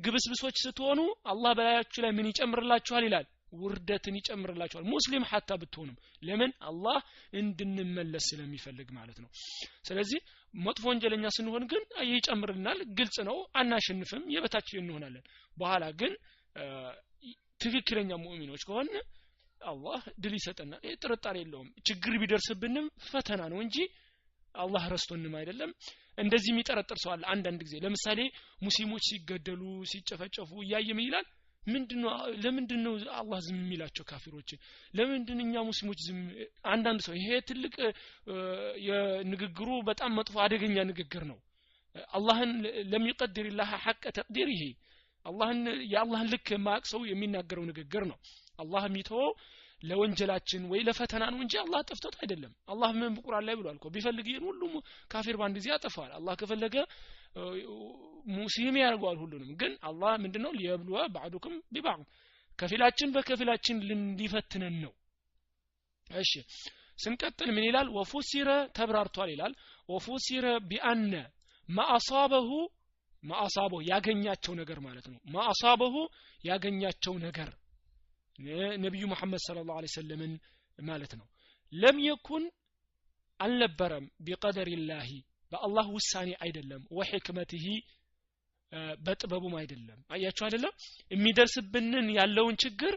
[SPEAKER 1] ግብስብሶች ስትሆኑ አላህ በላያችሁ ላይ ምን ይጨምርላችኋል ይላል ውርደትን ይጨምርላችኋል ሙስሊም hatta ብትሆኑም ለምን አላህ እንድንመለስ ስለሚፈልግ ማለት ነው ስለዚህ መጥፎ ወንጀለኛ ስንሆን ግን ይጨምርልናል ግልጽ ነው አናሸንፍም የበታች እንሆናለን በኋላ ግን ትክክለኛ ሙእሚኖች ከሆነ አላህ ድል ይሰጠናል ጥርጣሬ የለውም ችግር ቢደርስብንም ፈተና ነው እንጂ አላህ ረስቶንም አይደለም እንደዚህ የሚጠረጥር ሰው አለ አንዳንድ ጊዜ ለምሳሌ ሙስሊሞች ሲገደሉ ሲጨፈጨፉ ያየም ይላል ለምንድነው አላህ ዝም የሚላቸው ካፊሮችን ለምንድነኛ ሙስሊሞች ዝም አንዳንድ ሰው ይሄ ትልቅ የንግግሩ በጣም መጥፎ አደገኛ ንግግር ነው አላህን ለሚቀድርላህ ሐቅ ተቅዲሪሂ አላህን የአላህን ልክ ማቅሰው የሚናገረው ንግግር ነው አላህ የሚተወው ለወንጀላችን ወይ ለፈተና ነው እንጂ አላህ ጠፍቶት አይደለም አላህ ምን በቁርአን ላይ ብሏል እኮ ቢፈልግ ሁሉም ካፊር ባንድ ጊዜ ያጠፋል አላህ ከፈለገ ሙስሊም ያርጓል ሁሉንም ግን አላህ ምንድነው ሊያብሉዋ ባዕዱኩም ቢባዕ ከፊላችን በከፊላችን ሊፈትነን ነው እሺ ስንቀጥል ምን ይላል ወፉሲረ ተብራርቷል ይላል ወፉሲረ ቢአነ ማአሳበሁ ያገኛቸው ነገር ማለት ነው ማአሳበሁ ያገኛቸው ነገር ነብዩ መሐመድ ሰለላሁ ዐለይሂ ወሰለም ማለት ነው ለም ይኩን አልነበረም ቢቀደሪላሂ በአላህ ውሳኔ አይደለም ወህክመቲሂ በጥበቡም አይደለም አያችሁ አይደለም የሚደርስብንን ያለውን ችግር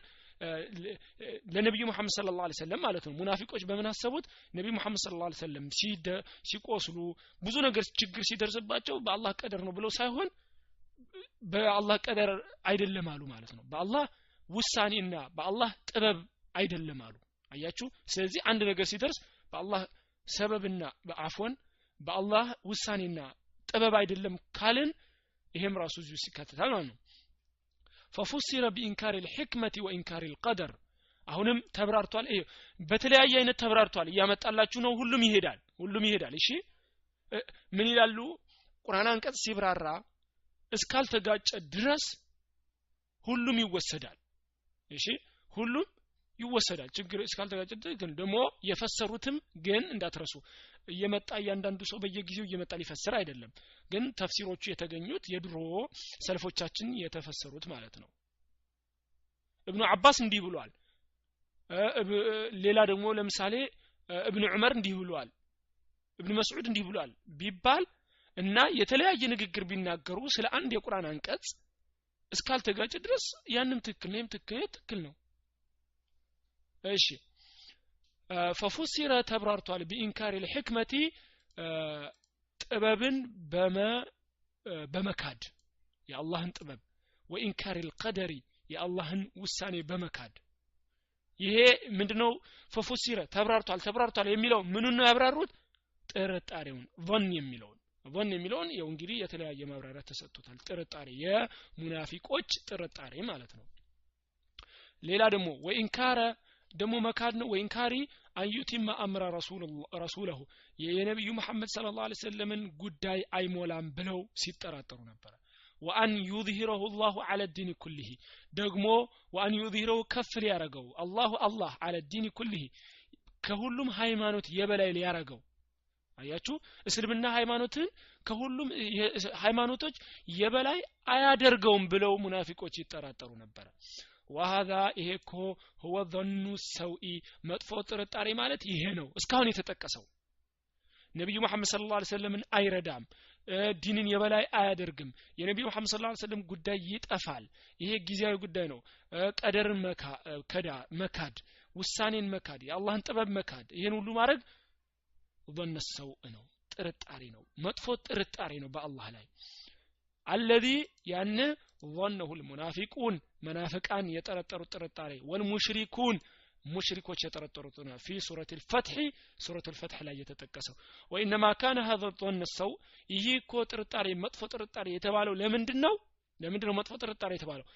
[SPEAKER 1] ለነብዩ መሐመድ ሰለላሁ ዐለይሂ ወሰለም ማለት ነው ሙናፊቆች በምን አሰቡት ነብዩ መሐመድ ሰለላሁ ዐለይሂ ወሰለም ሲቆስሉ ብዙ ነገር ችግር ሲደርስባቸው በአላህ ቀደር ነው ብለው ሳይሆን በአላህ ቀደር አይደለም አሉ ማለት ነው በአላህ ውሳኔና በአላህ ጥበብ አይደለም አሉ አያችሁ ስለዚህ አንድ ነገር ሲደርስ በአላህ ሰበብና በአፍወን በአላህ ውሳኔና ጥበብ አይደለም ካልን ይሄም ራሱ እዚህ ሲካተታል ማለት ነው ففسر بإنكار الحكمة وإنكار القدر አሁንም ተብራርቷል ይሄ በተለያየ አይነት ተብራርቷል ያመጣላችሁ ነው ሁሉም ይሄዳል እሺ ምን ይላሉ ቁርአን አንቀጽ ሲብራራ እስካልተጋጨ ድረስ ሁሉም ይወሰዳል እሺ ሁሉም ይወሰዳል ችግር እስካልተጋጨ ግን ደግሞ የፈሰሩትም ግን እንዳትረሱ እየመጣ ያንዳንዱ ሰው በየጊዜው እየመጣ ሊፈስር አይደለም ግን ተፍሲሮቹ የተገኙት የድሮ ሰልፎቻችን የተፈሰሩት ማለት ነው ኢብኑ አባስ እንዲህ ብሏል ሌላ ደግሞ ለምሳሌ ኢብኑ ዑመር እንዲህ ብሏል ኢብኑ መስዑድ እንዲህ ብሏል ቢባል እና የተለያየ ንግግር ቢናገሩ ስለ አንድ የቁርአን አንቀጽ እስካልተጋጨ ድረስ ያንንም ትክክል ነው እሺ ففسر ተብራርቷል بإنكار الحكمة ጥበብን በመካድ የአላህን ጥበብ وإنكار القدر የአላህን ውሳኔ በመካድ ይሄ ምንድነው ففسر ተብራርቷል የሚለው ምኑን ነው ያብራሩት ጥርጣሬውን ظن የሚለውን ያው እንግዲህ የተለያየ ማብራሪያ ተሰጥቷል ጥርጣሬ የሙናፊቆች ጥርጣሬ ማለት ነው ሌላ ደግሞ ወኢንካረ ደግሞ መካድ ነው ወኢንካሪ አዩቲማ አምራ ረሱለሁ የነብዩ መሐመድ ሰለላሁ ዐለይሂ ወሰለም ጉዳይ አይሞላም ብለው ሲጠራጠሩ ነበር وان يظهره الله على الدين كله ደግሞ وان يظهره ከፍል ያረጋው አላህ على الدين كله ከሁሉም ሃይማኖት የበላይ ሊያረጋው አያችሁ እስልምና ሃይማኖትን ከሁሉም ሃይማኖቶች የበላይ አያደርገውም ብለው ሙናፊቆች ይጠራጠሩ ነበር وهذا ይሄኮ هو ظن السوء መጥፎ ጥርጣሬ ማለት ይሄ ነው እስካሁን የተጠቀሰው ነብዩ መሐመድ ሰለላሁ ዐለይሂ ወሰለም አይረዳም ዲንን የበላይ አያደርግም የነብዩ መሐመድ ሰለላሁ ዐለይሂ ወሰለም ጉዳይ ይጠፋል ይሄ ጊዜያዊ ጉዳይ ነው ቀደርን መካድ ውሳኔን መካድ የአላህን ጥበብ መካድ ይሄን ሁሉ ማድረግ ظن السوء ነው ጥርጣሬ ነው መጥፎ ጥርጣሬ ነው በአላህ ላይ الذي ያን ظنه المنافقون منافقان يترطروا ጥርጣሬ والمشركون ሙሽሪኮች የጠረጠሩት ነው في سورة الفتح ላይ የተጠቀሰው وانما كان هذا الظن السوء ይሄ እኮ ጥርጣሬ መጥፎ ጥርጣሬ የተባለው ለምንድነው መጥፎ ጥርጣሬ የተባለው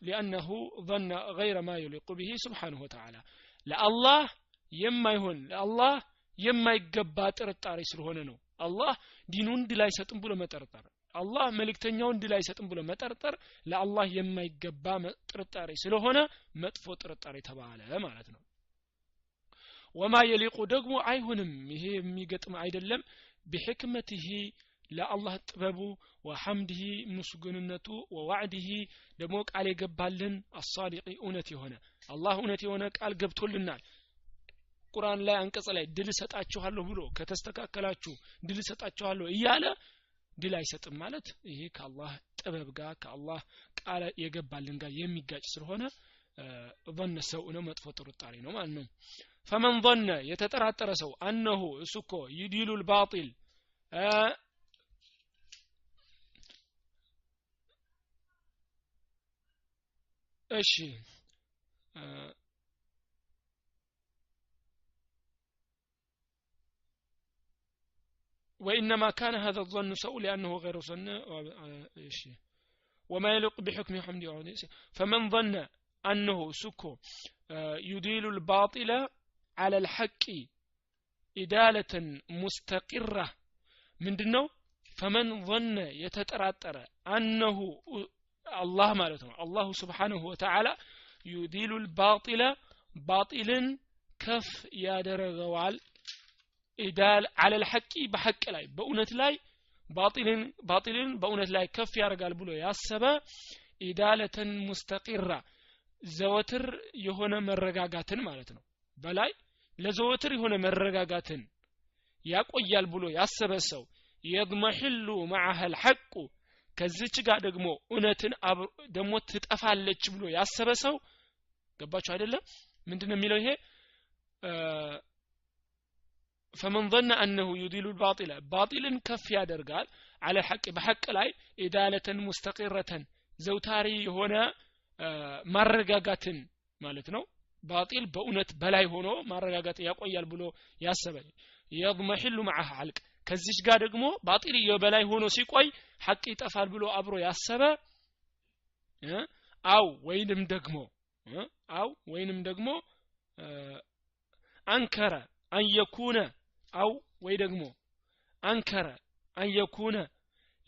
[SPEAKER 1] لانه ظن غير ما يليق به سبحانه وتعالى ለአላህ የማይሆን ለአላህ የማይገባ ጥርጣሬ ስለሆነ ነው አላህ ዲኑን ድል አይሰጥም ብሎ መጠርጠር አላህ መልእክተኛውን ድል አይሰጥም ብሎ መጠርጠር ለአላህ የማይገባ ጥርጣሬ ስለሆነ መጥፎ ጥርጣሬ ተባለ ማለት ነው ወማ የሊቁ ደግሞ አይሆንም ይሄ የሚገጥም አይደለም بحكمته ለአላህ ጥበቡ ወሐምዲሂ ምስጉንነቱ ወዋዕዲሂ ደግሞ ቃል የገባልን አሳዲቂ እውነት የሆነ አላህ እውነት የሆነ ቃል ገብቶልናል ቁርአን ላይ አንቀጽ ላይ ድል ሰጣችኋለሁ ብሎ ከተስተካከላችሁ ድል ሰጣችኋለሁ እያለ ድል አይሰጥም ማለት ይሄ ከአላህ ጥበብ ጋር ከአላህ ቃል የገባልን ጋር የሚጋጭ ስለሆነ ظن ሰው ነው መጥፎ ጥርጣሬ ነው ማለት ነው فمن ظن የተጠራጠረ ሰው انه እሱኮ يديل الباطل እሺ وإنما كان هذا الظن سوء لأنه غير ظن وما يليق بحكم حمده فمن ظن أنه سكو يديل الباطل على الحق إدالة مستقرة من دنو فمن ظن يتتراتر أنه الله مالته الله سبحانه وتعالى يديل الباطل باطلا كف يا درغوال إدال على الحق بحق لاي بأونت لاي باطلين بأونت لاي كف يارغال بلو ياسبا إدالة مستقرة زوتر يهونا مرغاغاتن مالتنا بلاي لزوتر يهونا مرغاغاتن ያቆያል ብሎ ያሰበ ሰው يضمحل معها الحق ከዚች ጋር ደግሞ እውነትን ደግሞ ትጠፋለች ብሎ ያሰበ ሰው ገባችሁ አይደለም ምንድነው የሚለው ይሄ فمن ظن انه يديل الباطل باطلا كف ያደርጋል على الحق بحق ላይ إدالة مستقرة ዘውታሪ የሆነ ማረጋጋትን ማለት ነው باطل በእውነት በላይ ሆኖ ማረጋጋት ያቆያል ብሎ ያሰበ يضمحل معها الحق ከዚች ጋር ደግሞ باطل የበላይ ሆኖ ሲቆይ ሐቅ ይጠፋል ብሎ አብሮ ያሰበ አው ወይንም ደግሞ አንከረ أن يكون أو ويدغمو أنكر أن يكون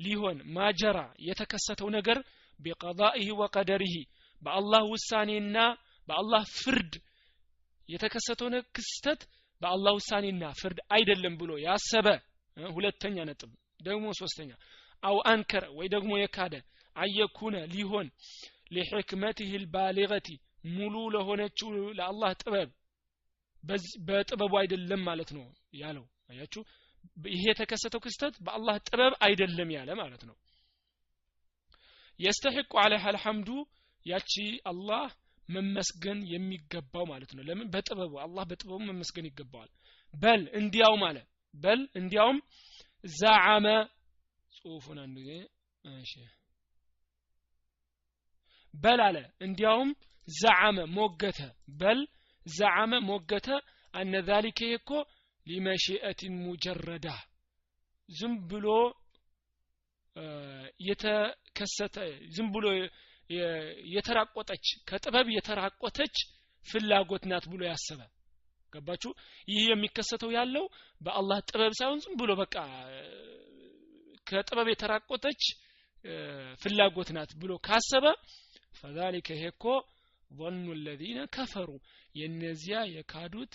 [SPEAKER 1] ليهون ما جرى يتكسته نجر بقضائه وقدره بالله وسانينا بالله فرد يتكسته نكستت بالله وسانينا فرد አይደለም ብሎ ያሰበ ሁለተኛ ነጥብ ደግሞ ሶስተኛ أو أنكر ويدغمو يكاده أن يكون ليهون لحكمته البالغة ሙሉ ለሆነችው ለአላህ ጥበብ በጥበቡ አይደለም ማለት ነው ያለው አያችሁ ይሄ የተከሰተው ክስተት በአላህ ጥበብ አይደለም ያለ ማለት ነው يستحق عليها الحمد ያቺ አላህ መመስገን የሚገባው ማለት ነው ለምን በጥበቡ አላህ በጥበቡ መመስገን ይገባዋል በል እንዲያውም ዘዓመ ጽሁፉን አንዴ እሺ በል አለ እንዲያውም ዘዓመ ሞገተ በል زعم موجته أن ذلك يكو لمشيئة مجردة زنبلو يتكست زنبلو يتراقوتش كتباب يتراقوتش ፍላጎት ናት ብሎ ያሰበ ገባችሁ ይሄ የሚከሰተው ያለው በአላህ ጥበብ ሳይሆን ዝም ብሎ በቃ ከጥበብ የተራቆተች ፍላጎት ናት ብሎ ካሰበ فذلك هيكو ظن الذين كفروا የነዚያ የካዱት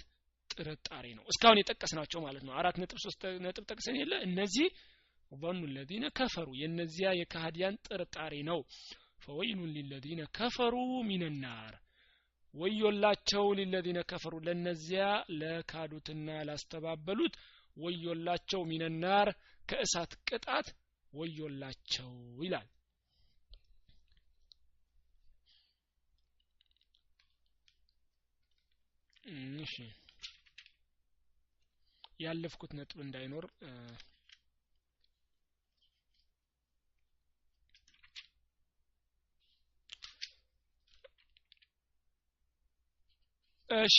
[SPEAKER 1] ጥርጣሬ ነው እስካሁን የጠቀስናቸው ማለት ነው 4.3 ነጥብ ጠቅሰን የለ እነዚህ ظن الذين كفروا የነዚያ የካህዲያን ጥርጣሬ ነው فويل للذين كفروا من النار ወዮላቸው للذين كفروا ለነዚያ ለካዱትና ላስተባበሉት ወዮላቸው من النار ከእሳት ቅጣት ወዮላቸው ይላል እሺ ያለፍኩት ነጥብ እንዳይኖር እሺ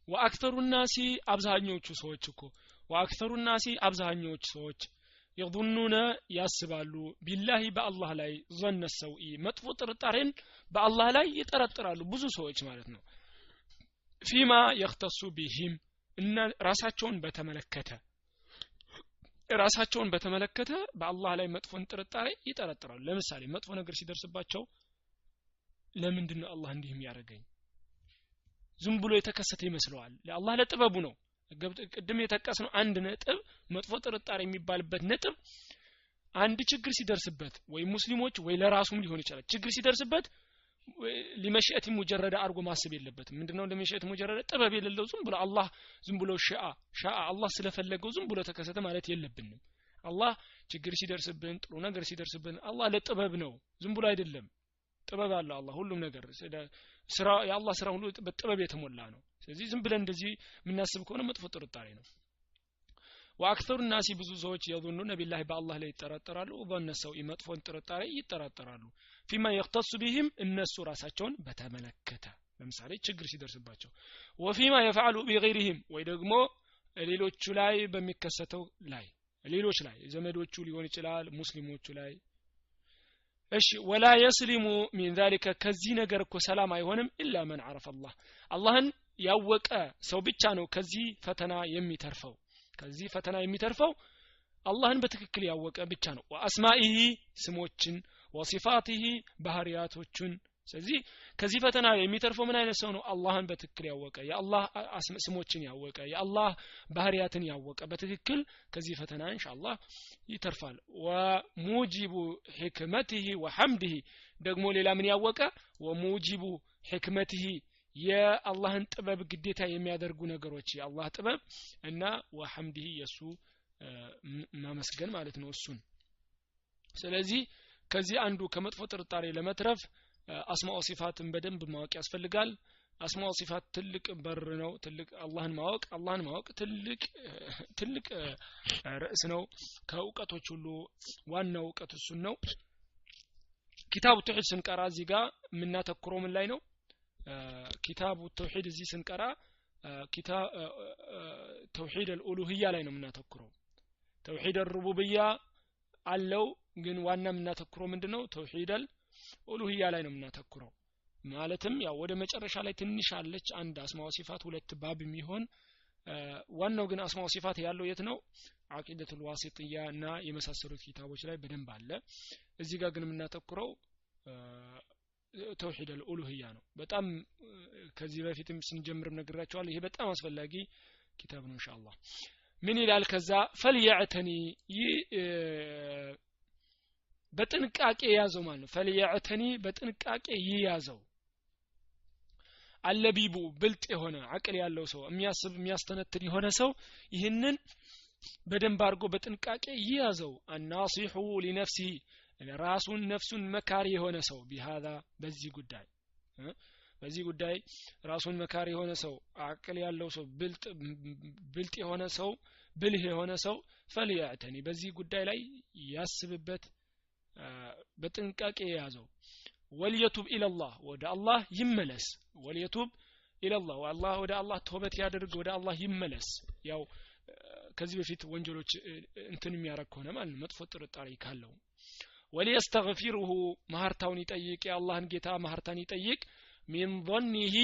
[SPEAKER 1] ወአክተሩ الناس አብዛኞቹ ሰዎች እኮ ወአክተሩ الناس አብዛኞቹ ሰዎች يظنون ያስባሉ ቢላሂ በአላህ ላይ ظن السوء መጥፎ ጥርጣሬን በአላህ ላይ ይጠረጥራሉ ብዙ ሰዎች ማለት ነው ፊማ يختص بهم እና ራሳቸውን በተመለከተ በአላህ ላይ መጥፎን ጥርጣሬ ይጠረጥራሉ ለምሳሌ መጥፎ ነገር ሲደርስባቸው ለምንድነው አላህ እንዲህ የሚያደርገኝ ዝም ብሎ የተከሰተ ይመስለዋል ለአላህ ለጥበቡ ነው ቅድም የተቀስነው አንድ ነጥብ መጥፎ ጥርጣሬ የሚባልበት ነጥብ አንድ ችግር ሲደርስበት ወይ ሙስሊሞች ወይ ለራሱም ሊሆን ይችላል ችግር ሲደርስበት ለመሽአት ሙጀረደ አርጎ ማሰብ የለበትም ምንድነው ለመሽአት ሙጀረደ ጥበብ የሌለው ዝም ብሎ አላህ ዝም ብሎ ሻአ አላህ ስለፈለገው ዝም ብሎ ተከሰተ ማለት የለብንም አላህ ችግር ሲደርስብን ጥሩ ነገር ሲደርስብን አላህ ለጥበብ ነው ዝም ብሎ አይደለም ጥበብ አለው አላህ ሁሉም ነገር ስራ የአላህ ስራ ሁሉ በጥበብ የተሞላ ነው ስለዚህ ዝም ብለን እንደዚህ የምናስብ ከሆነ መጥፎ ጥርጣሬ ነው واكثر الناس ብዙ ሰዎች يظنون بالله بالله ላይ ይጠራጠራሉ ወበነሰው ይመጥፎን ጥርጣሬ ይጠራጠራሉ فيما يختص بهم እነሱ ራሳቸውን በተመለከተ ለምሳሌ ችግር ሲደርስባቸው وفيما يفعل بغيرهم ወይ ደግሞ ሌሎቹ ላይ በሚከሰተው ላይ ሌሎች ላይ ዘመዶቹ ሊሆን ይችላል ሙስሊሞቹ ላይ እሺ ولا يسلم من ذلك ከዚህ ነገር እኮ ሰላም አይሆንም الا من عرف الله አላህን ያወቀ ሰው ብቻ ነው ከዚህ ፈተና የሚተርፈው ከዚህ ፈተና የሚተርፈው አላህን በትክክል ያወቀ ብቻ ነው ወአስማኢሂ ስሞችን ወሲፋቲሂ ባህሪያቶችን ስለዚህ ከዚህ ፈተና የሚተርፈው ምን አይነት ሰው ነው አላህን በትክክል ያወቀ የአላህ ስሞችን ያወቀ የአላህ ባህሪያትን ያወቀ በትክክል ከዚህ ፈተና ኢንሻአላህ ይተርፋል ወሙጂቡ ህክመቲሂ ወሐምዲሂ ደግሞ ሌላ ምን ያወቀ ወሙጂቡ ህክመቲሂ የአላህን ጥበብ ግዴታ የሚያደርጉ ነገሮች የአላህ ጥበብ እና ወሐምዲሂ የሱ ማመስገን ማለት ነው እሱን ስለዚህ ከዚህ አንዱ ከመጥፎ ጥርጣሬ ለመትረፍ አስማኡ ሲፋትን በደንብ ማወቅ ያስፈልጋል አስማኡ ሲፋት ትልቅ በር ነው ትልቅ አላህን ማወቅ ትልቅ ርዕስ ነው ከእውቀቶች ሁሉ ዋናው እውቀት እሱ ነው ኪታቡ ተውሂድ ስንቀራ እዚህ ጋር የምናተኩረው ምን ላይ ነው ኪታቡ ተውሂድ እዚህ ስንቀራ ኪታብ ተውሂድ አልኡሉሂያ ላይ ነው የምናተኩረው ተውሂድ አልሩቡቢያ አለው ግን ዋና የምናተኩረው ምንድነው ተውሂድ አልኡሉሂያ ላይ ነው የምናተኩረው ማለትም ያው ወደ መጨረሻ ላይ ትንሽ አለች አንድ አስማው ሲፋት ሁለት ባብ የሚሆን ዋናው ግን አስማው ሲፋት ያለው የት ነው አቂደቱል ዋሲጥያ እና የመሳሰሉት ኪታቦች ላይ በደንብ አለ እዚህ ጋር ግን የምናተኩረው ተውሂድ አልኡሉሂያ ነው በጣም ከዚህ በፊትም ስንጀምርም ነግራችኋል ይሄ በጣም አስፈላጊ ኪታብ ነው ኢንሻአላህ ምን ይላል ከዛ ፈልያዕተኒ በጥንቃቄ ያዘው ማለት ነው ፈልያዕተኒ በጥንቃቄ ይያዘው አለቢቡ ብልጥ የሆነ አቅል ያለው ሰው የሚያስተነትን የሆነ ሰው ይህንን በደንብ አድርጎ በጥንቃቄ ይያዘው الناصح لنفسه ራሱን ነፍሱን መካሪ የሆነ ሰው بهذا በዚህ ጉዳይ ራሱን መካሪ የሆነ ሰው አቅል ያለው ሰው ብልጥ የሆነ ሰው ብልህ የሆነ ሰው ፈልያዕተኒ በዚህ ጉዳይ ላይ ያስብበት በጥንቃቄ ያዘው ወልየቱብ ኢላላህ ወደ አላህ ይመለስ ወልየቱብ ኢላላህ والله ወደ አላህ ተውበት ያድርግ ወደ አላህ ይመለስ ያው ከዚህ በፊት ወንጀሎች እንትን የሚያረክ ሆነ ማለት መጥፎ ጥርጣሬ ካለው ወሊያስተግፊሩሁ ማህርታውን ይጠይቅ የአላህን ጌታ ማህርታን ይጠይቅ ሚን ظنه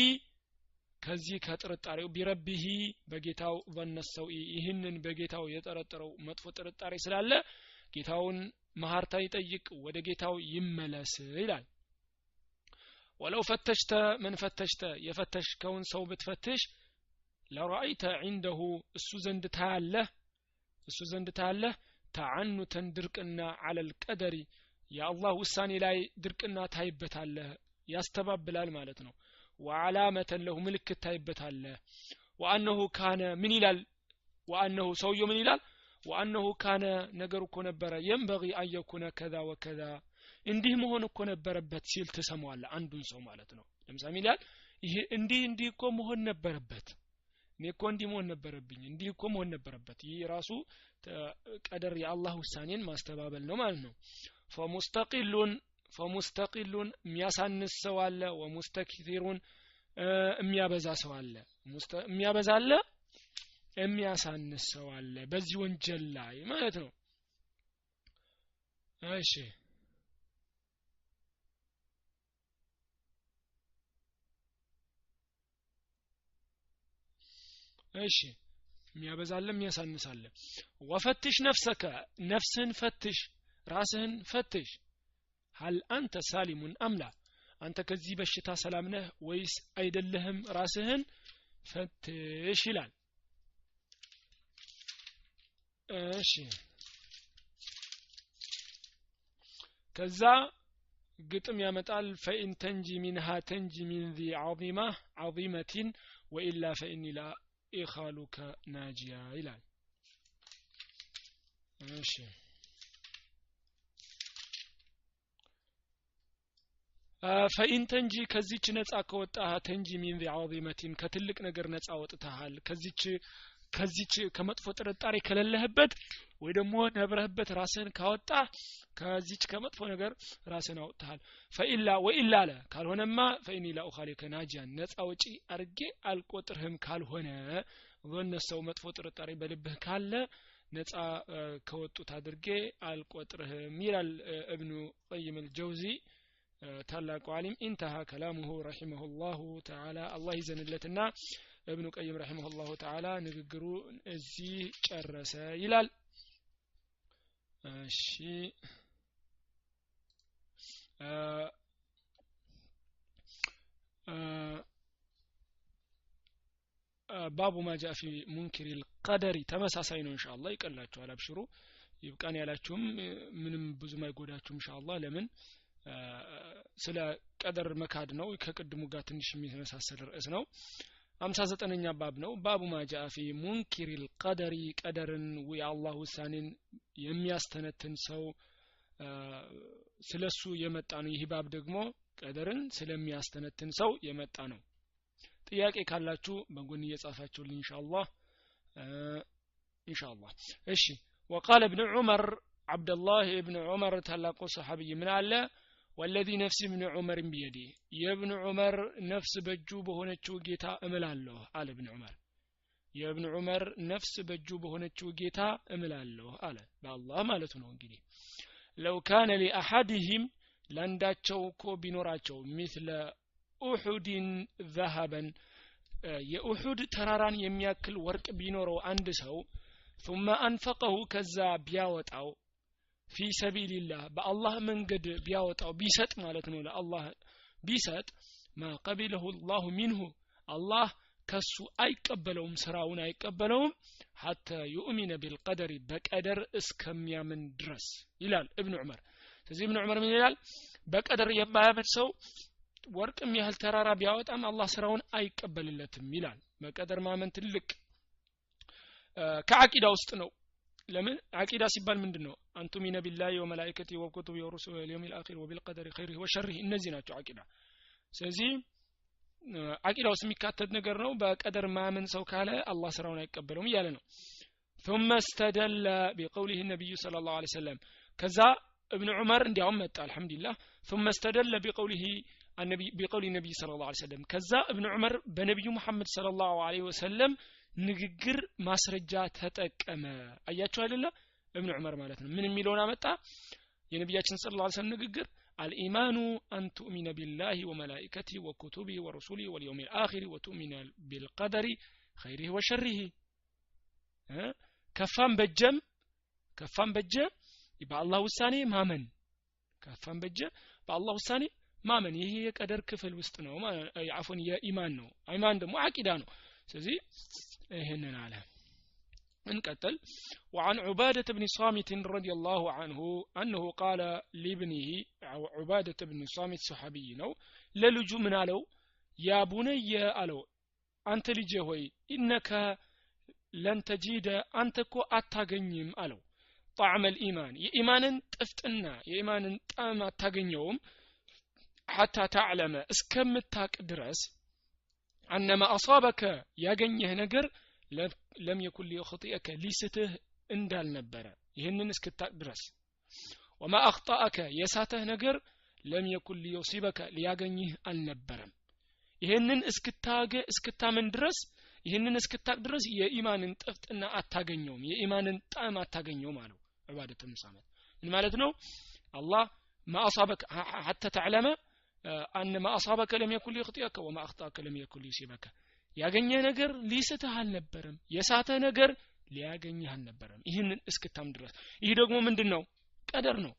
[SPEAKER 1] ከዚህ ከጥርጣሬው ቢረቢሂ በጌታው ظنሰው ይህንን በጌታው የጠረጠረው መጥፎ ጥርጣሬ ስላለ ጌታውን ማህርታ ይጠይቅ ወደ ጌታው ይመለስ ይላል ወለው ፈተሽተ من ፈተሽተ የፈተሽከውን ሰው ብትፈትሽ ለራአይተ عنده እሱ ዘንድ ታያለህ ተعنተን ድርቅና على القدر የአላህ ውሳኔ ላይ ድርቅና ታይበታለህ ያስተባብላል ማለት ነው وعلامه له ምልክት ታይበታለህ وانه كان ምን ይላል وانه ሰውየው ምን ይላል وانه كان ነገር እኮ ነበረ ينبغي ان يكون كذا وكذا እንዲህ መሆን እኮ ነበረበት ሲል ተሰማዋለህ አንዱን ሰው ማለት ነው ለምሳሌ ይላል ይሄ እንዲህ እኮ መሆን ነበረበት እኔ እኮ እንዲህ መሆን ነበረብኝ እንዲህ እኮ መሆን ነበረበት ይህ ራሱ ቀደር የአላህ ውሳኔን ማስተባበል ነው ማለት ነው فمستقل የሚያሳንስ ሰው አለ ومستكثرون የሚያበዛ ሰው አለ የሚያበዛ አለ የሚያሳንስ ሰው አለ በዚህ ወንጀል ላይ ማለት ነው እሺ እሺ የሚያበዛለም ያሳንሳል ወፈትሽ ነፍሰከ ነፍስን ፈትሽ ራስህን ፈትሽ هل أنت سالم أم لا አንተ ከዚህ በሽታ ሰላም ነህ ወይስ አይደለህም ራስህን ፈትሽ ይላል እሺ ከዛ ግጥም ያመጣል فإن تنجي منها تنجي من ذي عظيمة وإلا فإني لا إخالك ناجيا ይላል እሺ فإن تنجي ከዚች ነፃ ከወጣህ ተንጂ من ذي عظيمة ከትልቅ ነገር ነፃ ወጥተሃል ከዚች ከመጥፎ ጥርጣሬ ከሌለህበት ወይ ደግሞ ነብረህበት ራስህን ካወጣ ከዚች ከመጥፎ ነገር ራስህን አውጥተሃል فإلا وإلا لا ካልሆነማ فإني لا أخالك ناجيا ነፃ ወጪ አርጌ አልቆጥርህም ካልሆነ ወነሰው መጥፎ ጥርጣሬ በልብህ ካለ ነፃ ከወጡት አድርጌ አልቆጥርህም ይላል ኢብኑ ቀይም አልጀውዚ ታላቁ ዓሊም انتهى كلامه رحمه الله تعالى الله ይዘንለትና ኢብኑ ቀይም رحمه الله تعالى ንግግሩ እዚህ ጨረሰ ይላል እሺ ባቡ ማጃ ፊ ሙንኪር القدر ተመሳሳይ ነው ኢንሻአላህ ይቀላችኋል አብሽሩ ይብቃን ያላችሁም ምንም ብዙም አይጎዳችሁም ኢንሻአላህ ለምን ስለ ቀደር መካድ ነው ከቅድሙ ጋር ትንሽ የሚመሳሰል ርዕስ ነው 59ኛ ባብ ነው ባቡ ማጃ ፊ ሙንኪር القدر ቀደርን ወየአላህ ውሳኔን የሚያስተነትን ሰው ስለሱ የመጣ ነው ይህ ባብ ደግሞ ቀደርን ስለሚያስተነትን ሰው የመጣ ነው ጥያቄ ካላችሁ በጎን እየጻፋችሁልኝ ኢንሻአላህ እሺ وقال ابن عمر عبد الله ابن عمر ታላቁ ሰሃቢ ምን አለ والذي نفس ابن عمر بيده የابن عمر ነፍስ በእጁ በሆነችው ጌታ እምላለሁ አለ ابن عمر የابن عمر ነፍስ በእጁ በሆነችው ጌታ እምላለሁ አለ በአላህ ማለት ነው እንግዲህ لو كان لاحدهم ለአንዳቸው እኮ ቢኖራቸው مثل أحد ذهبا የኡሁድ ተራራን የሚያክል ወርቅ ቢኖረው አንድ ሰው ثم انفقه ከዛ ቢያወጣው في سبيل الله بالله መንገድ ቢያወጣው ቢሰጥ ማለት ነው ለአላህ ቢሰጥ ما قبله الله منه الله ከሱ አይቀበለውም ስራውን አይቀበለውም حتى يؤمن بالقدر በቀደር እስከሚያምን ድረስ ይላል ኢብኑ ዑመር ስለዚህ ኢብኑ ዑመር ምን ይላል በቀደር የማያምን ሰው ወርቅም ያህል ተራራ ቢያወጣም አላህ ስራውን አይቀበልለትም ይላል በቀደር ማመን ትልቅ ከአቂዳ ውስጥ ነው ለምን አቂዳ ሲባል ምንድነው አንቱሚነ ቢላሂ ወመላኢከቲ ወኩቱቢ ወሩሱሊ ወልየውሚል አኺር ወቢልቀደሪ ኸይሪሂ ወሸሪሂ እነዚህ ናቸው አቂዳ ስለዚህ አቂዳ ውስጥ የሚካተት ነገር ነው በቀደር ማመን ሰው ካለ አላህ ስራውን አይቀበለውም ይያለ ነው ثم استدل بقوله النبي صلى الله عليه وسلم كذا ابن عمر እንዲያውም መጣ አልহামዱሊላህ ثم استدل بقول النبي صلى الله عليه وسلم كذا ابن عمر በነብዩ መሐመድ صلى الله عليه وسلم ንግግር ማስረጃ ተጠቀመ አያችሁ አይደለ ኢብኑ ዑመር ማለት ነው ምን የሚለውን አመጣ የነብያችን ሰለላሁ ዐለይሂ ወሰለም ንግግር الإيمان أن تؤمن بالله وملائكته وكتبه ورسله واليوم الآخر وتؤمن بالقدر خيره وشره كفان بجم يبقى الله وساني مامن كفان بجم بالله وساني ማመን ይሄ የቀደር ክፍል ውስጥ ነው አፎን የኢማን ነው ኢማን ደግሞ አቂዳ ነው ስለዚህ ይሄንን አለ እንቀጥል وعن عبادة بن صامت رضي الله عنه أنه قال لابنه عبادة بن صامت صحابي ነው ለልጁ ምን አለው ያ ቡነየ አለው አንተ ልጄ ሆይ ኢነከ ለን ተጂደ አንተ እኮ አታገኝም አለው طعم الإيمان የኢማንን ጥፍጥና የኢማንን ጣዕም አታገኘውም حتى تعلم እስከምታቅ ድረስ انما اصابك ያገኘህ ነገር ለም يكن ليخطئك ሊስትህ እንዳልነበረ ይሄንን እስክታቅ ድረስ وما اخطأك የሳተህ ነገር ለም يكن ليصيبك ሊያገኝህ አልነበረም ይሄንን እስክታምን ድረስ ይሄንን እስክታቅ ድረስ የኢማንን ጥፍጥና አታገኘውም የኢማንን ጣዕም አታገኘውም አለው ዒባደቱ ሙሳመት ምን ማለት ነው አላህ ما اصابك حتى تعلم أن ما أصابك لم يكن ليخطئك وما أخطأك لم يكن ليصيبك ያገኘህ ነገር ሊስትህ አልነበረም የሳተ ነገር ሊያገኝህ አልነበረም ይህንን እስክታም ድረስ ይህ ደግሞ ምንድነው ቀደር ነው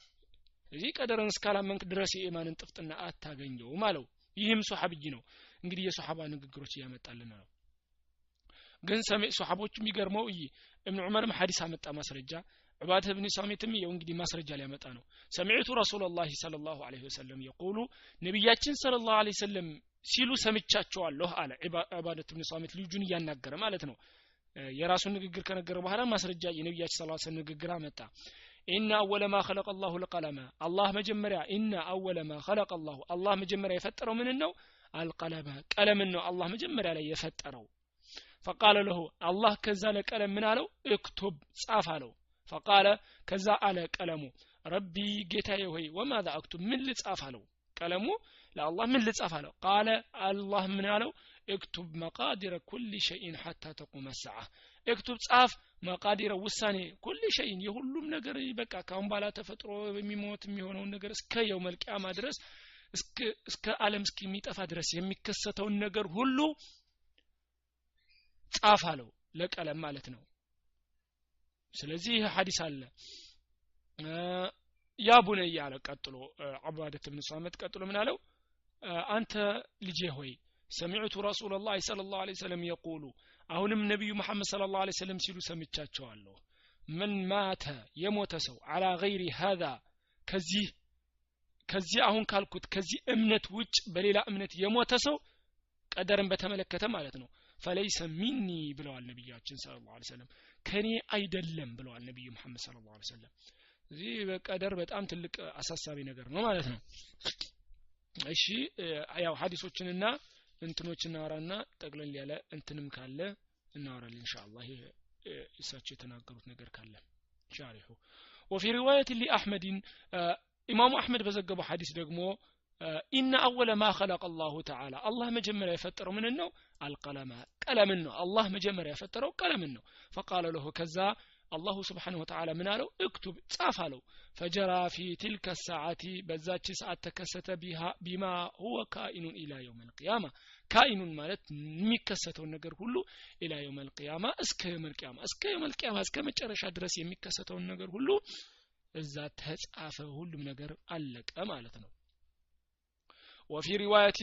[SPEAKER 1] እዚህ ቀደርን እስካላመንክ ድረስ የኢማንን ጥፍጥና አታገኘውም አለው ይህም ሱሐቢይ ነው እንግዲህ የሱሐባ ንግግሮች ያመጣልና ነው ግን ሰሜ ሱሐቦች የሚገርመው ኢብኑ ዑመርም ሐዲስ አመጣ ማስረጃ ዑባዳ ኢብኑ ሳሚትም ይው እንግዲህ ማስረጃ ሊያመጣ ነው ሰሚዕቱ ረሱላህ ሰለላሁ ዐለይሂ ወሰለም ይقول ነብያችን ሰለላሁ ዐለይሂ ወሰለም ሲሉ ሰምቻቸዋለሁ አለ ዑባዳ ኢብኑ ሳሚት ልጁን ያናገረ ማለት ነው የራሱን ንግግር ከነገረ በኋላ ማስረጃ የነብያችን ሰለላሁ ዐለይሂ ወሰለም ንግግር አመጣ ኢነ አወለ ማ خلق الله القلم አላህ መጀመሪያ ኢነ አወለ ማ خلق الله አላህ መጀመሪያ የፈጠረው ምን ነው አልቀለመ ቀለም ነው አላህ መጀመሪያ ላይ የፈጠረው فقال له الله كذا لقلم من አለው اكتب ጻፍ አለው فقال كذا على قلمه ربي ጌታዬ ሆይ وماذا اكتب ምን ልጻፍ አለው ቀለሙ ለአላህ ምን ልጻፍ አለው قال الله ምን አለው اكتب مقادير كل شيء حتى تقوم الساعه اكتب ጻፍ مقادير ውሳኔ كل شيء የሁሉም ነገር በቃ ካሁን ባላ ተፈጥሮ የሚሞት የሚሆነው ነገር እስከ የውም القيامه ድረስ እስከ ዓለም እስኪሚጠፋ ድረስ የሚከሰተውን ነገር ሁሉ ጻፍ አለው ለቀለም ማለት ነው ስለዚህ ሐዲስ አለ ያ ቡነይ ያለ ቀጥሎ ዑባደት ኢብኑ ሳመት ቀጥሎ ምን አለው አንተ ልጄ ሆይ ሰሚዕቱ ረሱላህ ሰለላሁ ዐለይሂ ወሰለም ይقول አሁንም ነብዩ መሐመድ ሰለላሁ ዐለይሂ ወሰለም ሲሉ ሰምቻቸዋለሁ ምን ማተ የሞተ ሰው على غير هذا ከዚህ አሁን ካልኩት ከዚህ እምነት ውጭ በሌላ እምነት የሞተ ሰው ቀደርን በተመለከተ ማለት ነው فليس مني ብለዋል ነብያችን ሰለላሁ ዐለይሂ ወሰለም ከኔ አይደለም ብለዋል ነብዩ መሐመድ ሰለላሁ ዐለይሂ ወሰለም እዚህ በቀደር በጣም ትልቅ አሳሳቢ ነገር ነው ማለት ነው እሺ ያው ሐዲሶችንና እንትኖችን እናወራና ጠቅለል ያለ እንትንም ካለ እናወራለን ኢንሻአላህ እሳቸው የተናገሩት ነገር ካለ ሻሪሁ وفي روايه لاحمد ኢማሙ አህመድ በዘገበው ሐዲስ ደግሞ ኢነ አወለ ማ خلق الله تعالى አላህ መጀመሪያ የፈጠረው ምን ነው አልቀለማ ቀለምን ነው አላህ መጀመሪያ የፈጠረው ቀለምን ነው فقال له ከዛ አላሁ Subhanahu Wa Ta'ala ምን አለው እክቱብ ጻፍ አለው فجرى في تلك الساعه በዛች ሰዓት ተከሰተ ቢማ هو كائن الى يوم القيامه كائن ማለት የሚከሰተው ነገር ሁሉ الى يوم القيامه እስከ يوم القيامه እስከ መጨረሻ ድረስ የሚከሰተው ነገር ሁሉ እዛ ተጻፈ ሁሉም ነገር አለቀ ማለት ነው وفي روايه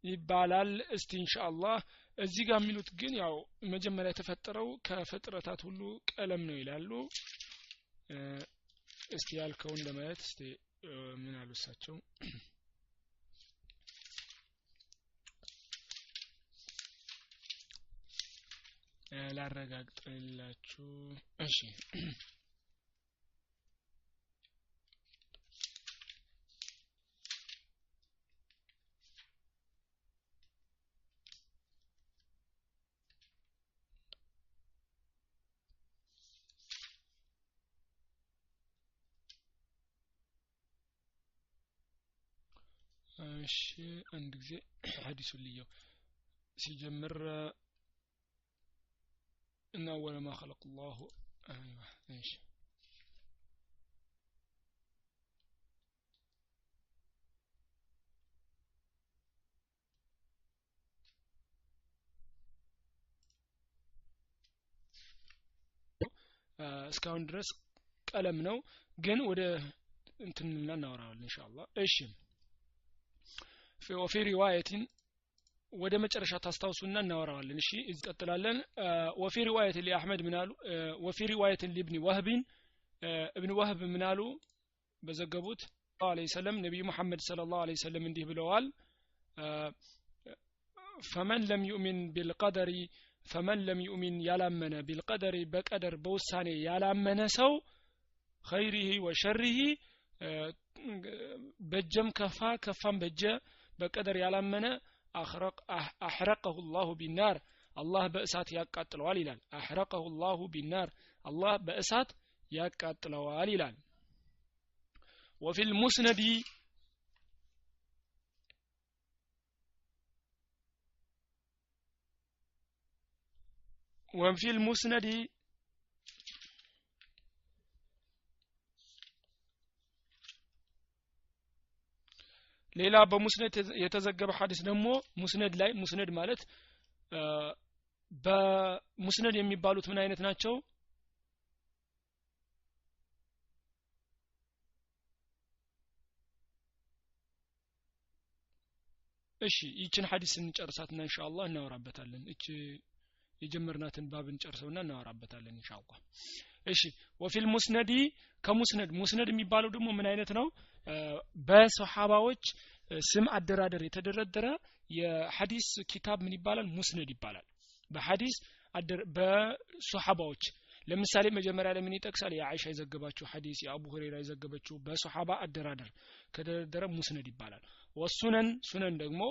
[SPEAKER 1] ይባላል እስቲ ኢንሻአላህ እዚህ ጋር የሚሉት ግን ያው መጀመሪያ የተፈጠረው ከፍጥረታት ሁሉ ቀለም ነው ይላሉ እስቲ ያልከውን ለማየት እስቲ ምን አሉሳቸው ላረጋግጥላችሁ እሺ እሺ አንድ ጊዜ ሐዲሱን ልየው ሲጀምር إن أول ما خلق الله أيوة إيش እስካሁን ድረስ ቀለም ነው ግን ወደ እንትንና እናወራለን ኢንሻአላህ እሺ في روايه ወደ መጨረሻ ታስታውሱና እናወራለን እሺ እንቀጥላለን وفي روايه لاحمد منالو وفي روايه لابن وهب ابن وهب منالو በዘገቡት عليه السلام ነብዩ መሐመድ ሰለላሁ ዐለይሂ ወሰለም እንዲህ ብለዋል فمن لم يؤمن ያላመነ بالقدر በቀደር በውሳኔ ያላመነ ሰው خيره وشره በጀም ከፋም በጀ በቀደር ያላመነ أحرقه الله بالنار الله بأسات يقتلوال ይላል أحرقه الله بالنار الله بأسات يقتلوال ይላል وفي المسند وفي المسند ሌላ በሙስነድ የተዘገበ ሐዲስ ደግሞ ሙስነድ ላይ ሙስነድ ማለት በሙስነድ የሚባሉት ምን አይነት ናቸው እሺ ይችን ሐዲስ እንጨርሳትና ኢንሻአላህ እናወራበታለን እቺ የጀመርናትን ባብ እንጨርሰውና እናወራበታለን ኢንሻአላህ እሺ ወፊል ሙስነዲ ከሙስነድ ሙስነድ የሚባለው ደግሞ ምን አይነት ነው በሱሐባዎች ስም አደራደር የተደረደረ የሐዲስ ኪታብ ምን ይባላል ሙስነድ ይባላል በሐዲስ በሱሐባዎች ለምሳሌ መጀመሪያ ላይ ምን ይጠቅሳል የአይሻ የዘገባችው ሐዲስ የአቡ ሁረይራ የዘገበችው በሱሐባ አደራደር ከተደረደረ ሙስነድ ይባላል ወሱነን ሱነን ደግሞ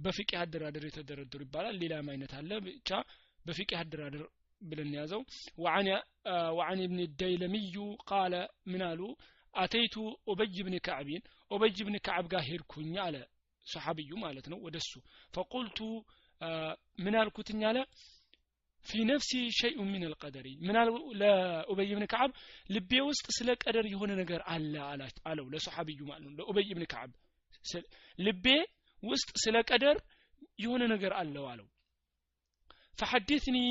[SPEAKER 1] በፍቂህ አደራደር የተደረደሩ ይባላል ሌላም አይነት አለ ብቻ በፍቂህ አደራደር ብለን ያዘው وعن ابن الديلمي قال منالو اتيت ابي بن كعب ابي بن كعب ጋር ሄድኩኝ አለ ሱሐቢዩ ማለት ነው ወደሱ فقلت ምናልኩትኝ አለ في نفسي شيء من القدر منالو ለኡበይ ኢብኑ ከዓብ ልቤ ውስጥ ስለ ቀደር የሆነ ነገር አለ አለው ለሱሐቢዩ ማለት ነው ለኡበይ ኢብኑ ከዓብ ልቤ ውስጥ ስለ ቀደር የሆነ ነገር አለው አለው فحدثني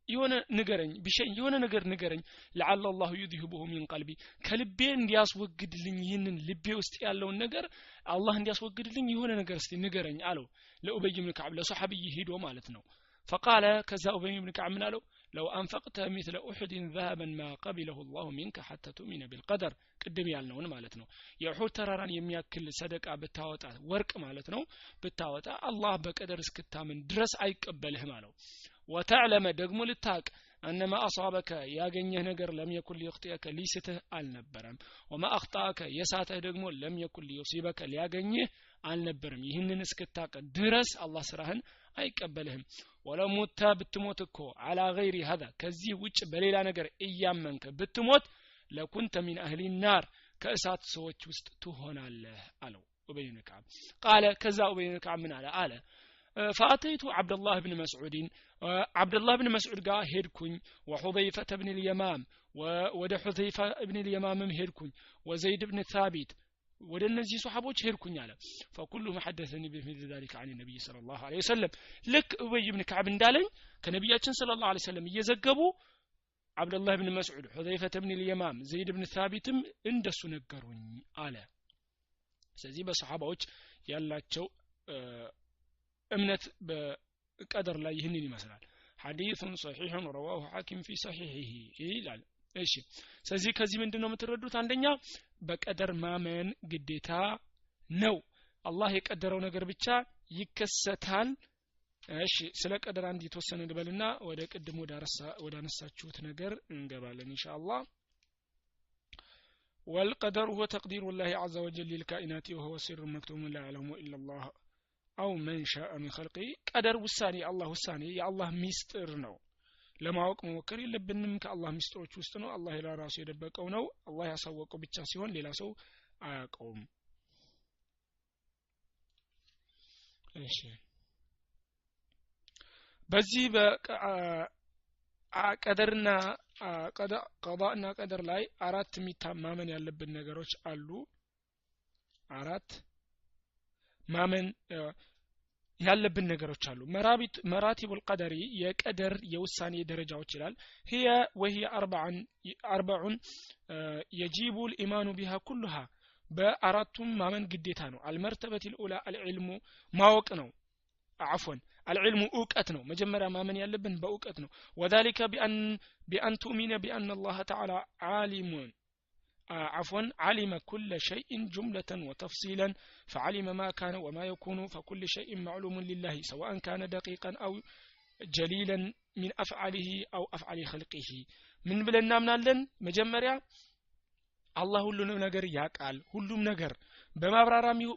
[SPEAKER 1] የሆነ ንገረኝ ቢሸይ የሆነ ነገር ንገረኝ لعل الله يذهبه من قلبي ከልቤ እንዲያስወግድልኝ ይህንን ልቤ ውስጥ ያለውን ነገር አላህ እንዲያስወግድልኝ የሆነ ነገር እስቲ ንገረኝ አለው ለኡበይ ኢብኑ ከዓብ ለሱሐቢይ ሄዶ ማለት ነው فقال كذا أبي بن كعب منالو لو أنفقت مثل أحد ذهبا ما قبله الله منك حتى تؤمن بالقدر قدم ያልነውን ማለት ነው የኡሁድ ተራራን የሚያክል ሰደቃ ብታወጣ ወርቅ ማለት ነው ብታወጣ አላህ በቀደር እስክታምን ድረስ አይቀበልህም አለው وتعلم ደግሞ ልታቅ انما اصابك ያገኘህ ነገር ለም يكن ليخطئك ሊስትህ አልነበረም وما اخطاك የሳተህ ደግሞ ለም يكن ليصيبك ሊያገኝህ አልነበረም ይህንን እስክታቅ ድረስ አላህ ስራህን አይቀበልህም ወለሙታ ብትሞት እኮ على غير هذا ከዚህ ውጭ በሌላ ነገር እያመንከ ብትሞት ለኩንተ من اهل النار ከእሳት ሰዎች ውስጥ ትሆናለህ አለው ኡበይ ኢብኑ ከዓብ قال كذا ኡበይ ኢብኑ ከዓብ ምን አለ فأتيت عبد الله بن مسعود عبد الله بن مسعود قال هيركن وحذيفة بن اليمام وود حذيفة بن اليمام هيركن وزيد بن ثابت ወደ እነዚህ ሱሐቦች ሄድኩኝ አለ فكلهم حدثني بمثل ذلك عن النبي صلى الله عليه وسلم ልክ ኡበይ ኢብኑ ከዓብ እንዳለኝ ከነብያችን ሰለላሁ ዐለይሂ ወሰለም እየዘገቡ አብዱላህ ኢብኑ መስዑድ ሁዘይፈተ ኢብኑ اليمام ዘይድ ኢብኑ ثابትም እንደሱ ነገሩኝ አለ ስለዚህ በሱሐባዎች ያላቸው እምነት በቀደር ላይ ይህንን ይመስላል حديث صحيح رواه حاكم في صحيحه ይላል እሺ ስለዚህ ከዚህ ምንድነው የምትረዱት አንደኛ በቀደር ማመን ግዴታ ነው አላህ የቀደረው ነገር ብቻ ይከሰታል እሺ ስለ ቀደር አንድ የተወሰነ ልበልና ወደ ቅድም ወደ አነሳችሁት ነገር እንገባለን ኢንሻአላህ والقدر هو تقدير الله عز وجل للكائنات وهو سر مكتوم لا يعلمه الا الله او من شاء من خلقه قدر ውሳኔ አላህ ውሳኔ የአላህ ሚስጥር ነው ለማወቅ መሞከር የለብንም ከአላህ ሚስጥሮች ውስጥ ነው አላህ ለራሱ የደበቀው ነው አላህ ያሳወቀው ብቻ ሲሆን ሌላ ሰው አያውቀውም እሺ በዚህ በቀደርና ቀዳና ቀደር ላይ አራት የሚታማመን ያለብን ነገሮች አሉ አራት ማመን ያለብን ነገሮች አሉ መራቲቡል ቀደሪ የቀደር የውሳኔ ደረጃዎች ይላል هي وهي اربع يجب الايمان بها كلها በአራቱም ማመን ግዴታ ነው المرتبه الاولى العلم ማወቅ ነው عفوا العلم እውቀት ነው መጀመሪያ ማመን ያለብን በእውቀት ነው وذلك بان تؤمن بان الله تعالى عالم عفوا علم كل شيء جملة وتفصيلا فعلم ما كان وما يكون فكل شيء معلوم لله سواء كان دقيقا أو جليلا من أفعاله أو أفعال خلقه من بلنا منالن مجمريا الله ሁሉንም ነገር ያቃል ሁሉም ነገር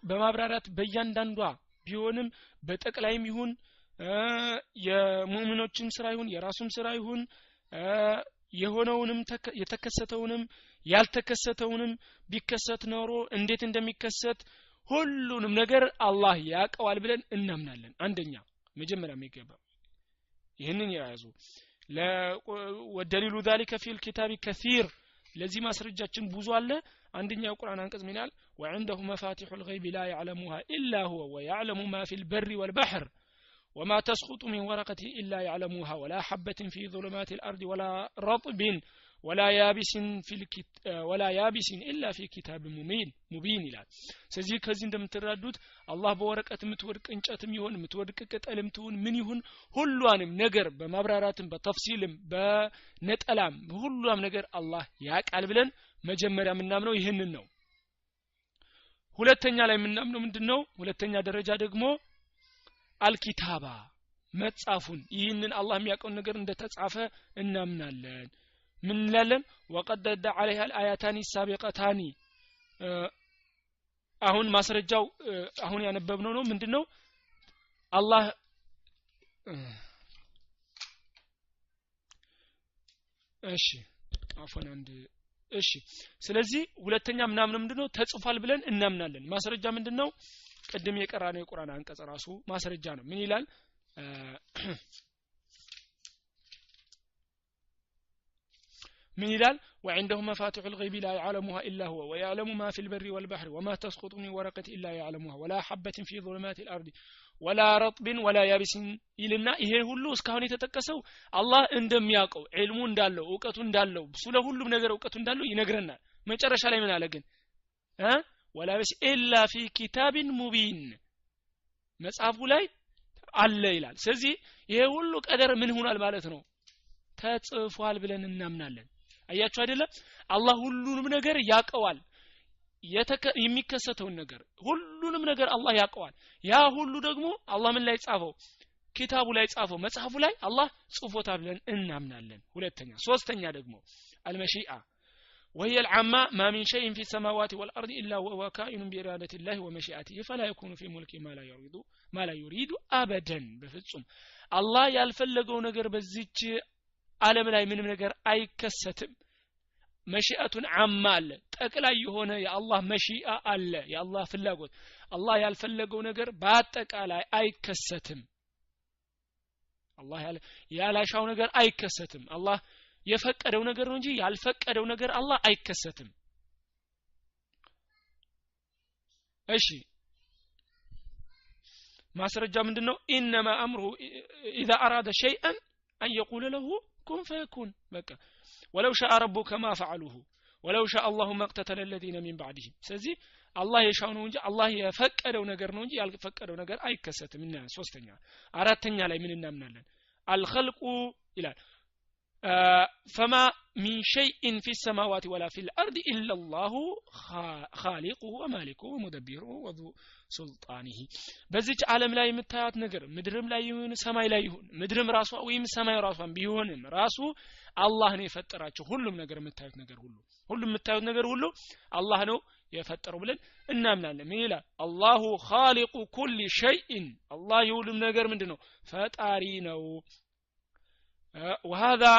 [SPEAKER 1] በማብራራት በእያንዳንዷ ቢሆንም በጠቅላይም ይሁን የሙእሚኖችም ስራ ይሁን የራሱም ስራ ይሁን የሆነውንም የተከሰተውንም ያልተከሰተውንም ቢከሰት ኖሮ እንዴት እንደሚከሰት ሁሉንም ነገር አላህ ያቀዋል ብለን እናምናለን አንደኛ መጀመሪያ የሚገባው ይሄንን ያያዙ ወደሊሉ ذلك في الكتاب كثير ለዚህ ማስረጃችን ብዙ አለ አንደኛው ቁርአን አንቀጽ ምን ይላል وعنده مفاتيح الغيب لا يعلمها الا هو ويعلم ما في البر والبحر وما تسقط من ورقة الا يعلمها ولا حبة في ظلمات الارض ولا رطب ولا يابس الا في كتاب مبين ይላል ስለዚህ ከዚህ እንደምትረዱት አላህ በወረቀት የምትወድቅ እንጨትም ይሁን የምትወድቅ ቅጠልም ትሁን ምን ይሁን ሁሉንም ነገር በማብራራትም በተፍሲልም በነጠላም ሁሉም ነገር አላህ ያቃል ብለን መጀመሪያ የምናምነው ይሄንን ነው ሁለተኛ ላይ የምናምነው ምንድነው ሁለተኛ ደረጃ ደግሞ አልኪታባ መጻፉን ይህንን አላህ የሚያውቀው ነገር እንደተጻፈ እናምናለን ምን እንላለን وقد دل عليها الاياتان السابقتان አሁን ማስረጃው አሁን ያነበብነው ነው ምንድነው አላህ እሺ አፈን አንድ እሺ ስለዚህ ሁለተኛ ምናምን ምንድነው ተጽፏል ብለን እናምናለን ማስረጃ ምንድነው ቀደም የቀራነው የቁርአን አንቀጽ ራሱ ማስረጃ ነው ምን ይላል من يلال وعنده مفاتيح الغيب لا يعلمها إلا هو ويعلم ما في البر والبحر وما تسقط من ورقة إلا يعلمها ولا حبة في ظلمات الأرض ولا رطب ولا يابس إلنا إيه هلو اسكاوني تتكسو الله اندم ياقو علمو اندالو وقتو اندالو سوله هلو بنغر وقتو اندالو ينغرنا مچرشا ላይ ምን አለ ግን ولا يابس إلا في كتاب مبين መጽሐፉ ላይ አለ ይላል ስለዚህ ይሄ ሁሉ ቀደር ምን ሆኗል ማለት ነው ተጽፏል ብለን እናምናለን አያችሁ አይደለ አላህ ሁሉንም ነገር ያቀዋል የሚከሰተውን ነገር ሁሉንም ነገር አላህ ያቀዋል ያ ሁሉ ደግሞ አላህ ምን ላይ ጻፈው ኪታቡ ላይ ጻፈው መጽሐፉ ላይ አላህ ጽፎታል ብለን እናምናለን ሁለተኛ ሶስተኛ ደግሞ አልመሺአ وهي العامة ما من شيء في السماوات والأرض إلا وهو كائن بإرادة الله ومشيئته فلا يكون في ملكه ما لا يريد أبدا بفصم الله ያልፈለገው ነገር በዚች ዓለም ላይ ምንም ነገር አይከሰትም መሺአቱን አማ አለ ጠቅላይ የሆነ የአላህ መሺአ አለ የአላህ ፍላጎት አላህ ያልፈለገው ነገር በአጠቃላይ አይከሰትም አላህ ያላሻው ነገር አይከሰትም አላህ የፈቀደው ነገር ነው እንጂ ያልፈቀደው ነገር አላህ አይከሰትም እሺ ማስረጃ ምንድነው انما امره اذا اراد شيئا ان يقول له كن فيكون بقى ولو شاء ربك ما فعلوه ولو شاء الله ما اقتتل الذين من بعدهم ስለዚህ አላህ የሻው ነው እንጂ አላህ የፈቀደው ነገር ነው እንጂ ያልፈቀደው ነገር አይከሰትም እና ሶስተኛ አራተኛ ላይ ምን እናምናለን الخلق ይላል فما من شيء في السماوات ولا في الأرض إلا الله خالقه ومالكه ومدبره وذو سلطانه በዚች ዓለም ላይ የምታዩት ነገር ምድርም ላይ ይሁን ሰማይ ላይ ይሁን ምድርም ራሷ ወይም ሰማይ ራሷን ቢሆንም ራሱ አላህ ነው የፈጠራቸው ሁሉም ነገር የምታዩት ነገር ሁሉ አላህ ነው የፈጠረው ብለን እናምናለን ምን ይላል አላሁ خالق كل شيء አላህ የሁሉም ነገር ምንድነው ፈጣሪ ነው وهذا